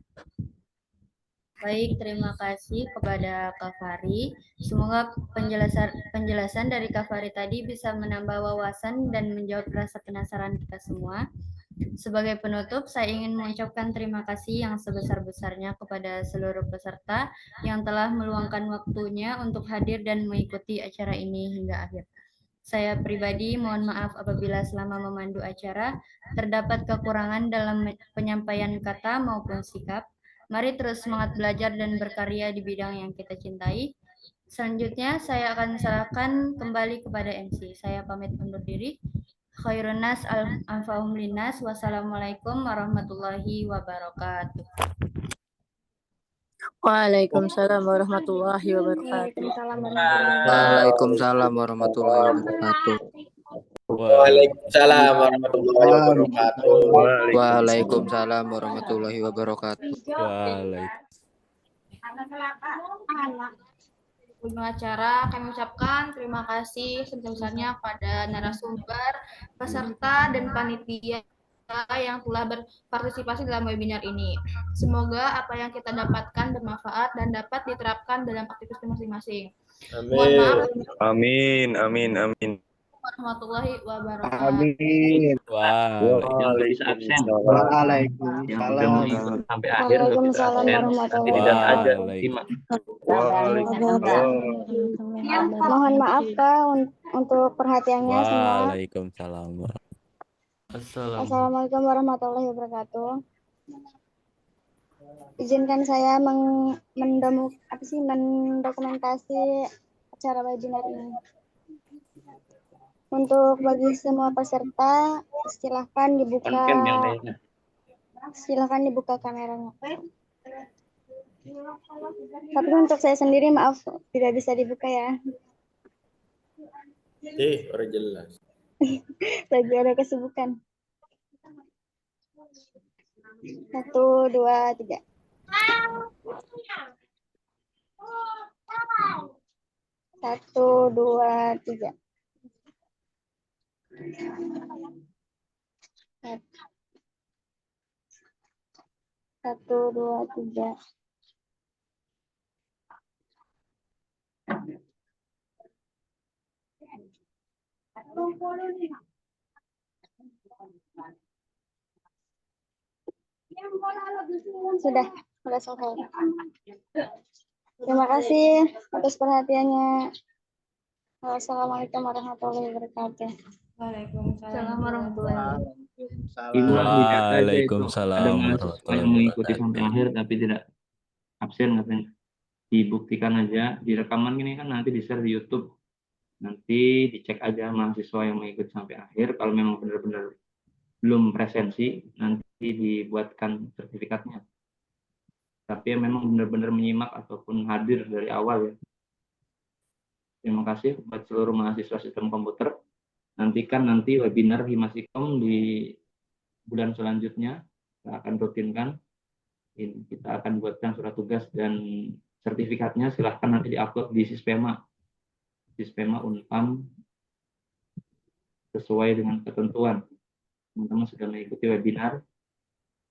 Baik, terima kasih kepada Kak Fari. Semoga penjelasan dari Kak Fari tadi bisa menambah wawasan dan menjawab rasa penasaran kita semua. Sebagai penutup, saya ingin mengucapkan terima kasih yang sebesar-besarnya kepada seluruh peserta yang telah meluangkan waktunya untuk hadir dan mengikuti acara ini hingga akhir. Saya pribadi mohon maaf apabila selama memandu acara terdapat kekurangan dalam penyampaian kata maupun sikap. Mari terus semangat belajar dan berkarya di bidang yang kita cintai. Selanjutnya saya akan serahkan kembali kepada MC. Saya pamit undur diri. Khairun nas anfa'uhum linnas. Wassalamualaikum warahmatullahi wabarakatuh. Waalaikumsalam warahmatullahi wabarakatuh. Waalaikumsalam warahmatullahi wabarakatuh. Waalaikumsalam warahmatullahi wabarakatuh. Waalaikumsalam warahmatullahi wabarakatuh. Ujung acara kami ucapkan terima kasih sebesar-besarnya pada narasumber, peserta, dan panitia yang telah berpartisipasi dalam webinar ini. Semoga apa yang kita dapatkan bermanfaat dan dapat diterapkan dalam aktivitas masing-masing. Mohon maaf. Amin. Warahmatullahi wabarakatuh. Amin. Yang bisa absen. Yang udah mau ikut sampai akhir nggak bisa absen. Nanti tidak ada simak. Mohon maaf Kak untuk perhatiannya semua. Waalaikumsalam. Assalamualaikum warahmatullahi wabarakatuh. Izinkan saya mendokumentasi acara webinar ini. Untuk bagi semua peserta, silahkan dibuka kameranya. Tapi untuk saya sendiri maaf tidak bisa dibuka ya. Udah jelas. Lagi ada kesibukan. 1, 2, 3. 1, 2, 3. 1, 2, 3. Sudah selesai. Terima kasih atas perhatiannya. Wassalamualaikum warahmatullahi wabarakatuh. Waalaikumsalam warahmatullahi wabarakatuh. Waalaikumsalam Ada mahasiswa yang mengikuti sampai akhir tapi tidak absen katanya. Dibuktikan aja di rekaman ini kan nanti di-share di YouTube. Nanti dicek aja mahasiswa yang mengikuti sampai akhir. Kalau memang benar-benar belum presensi, nanti dibuatkan sertifikatnya. Tapi memang benar-benar menyimak ataupun hadir dari awal ya. Terima kasih buat seluruh mahasiswa sistem komputer. Nantikan nanti webinar Himasikom di bulan selanjutnya. Kita akan rutinkan. Ini kita akan buatkan surat tugas dan sertifikatnya silahkan nanti diupload di Sispema Unpam sesuai dengan ketentuan. Teman-teman sudah mengikuti webinar,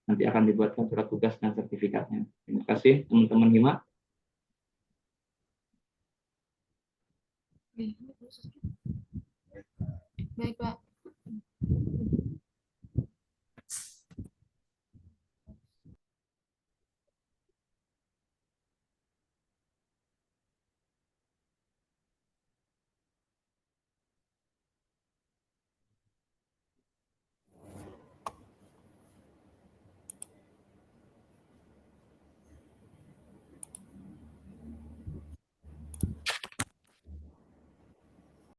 nanti akan dibuatkan surat tugas dan sertifikatnya. Terima kasih teman-teman Hima. Baik Pak.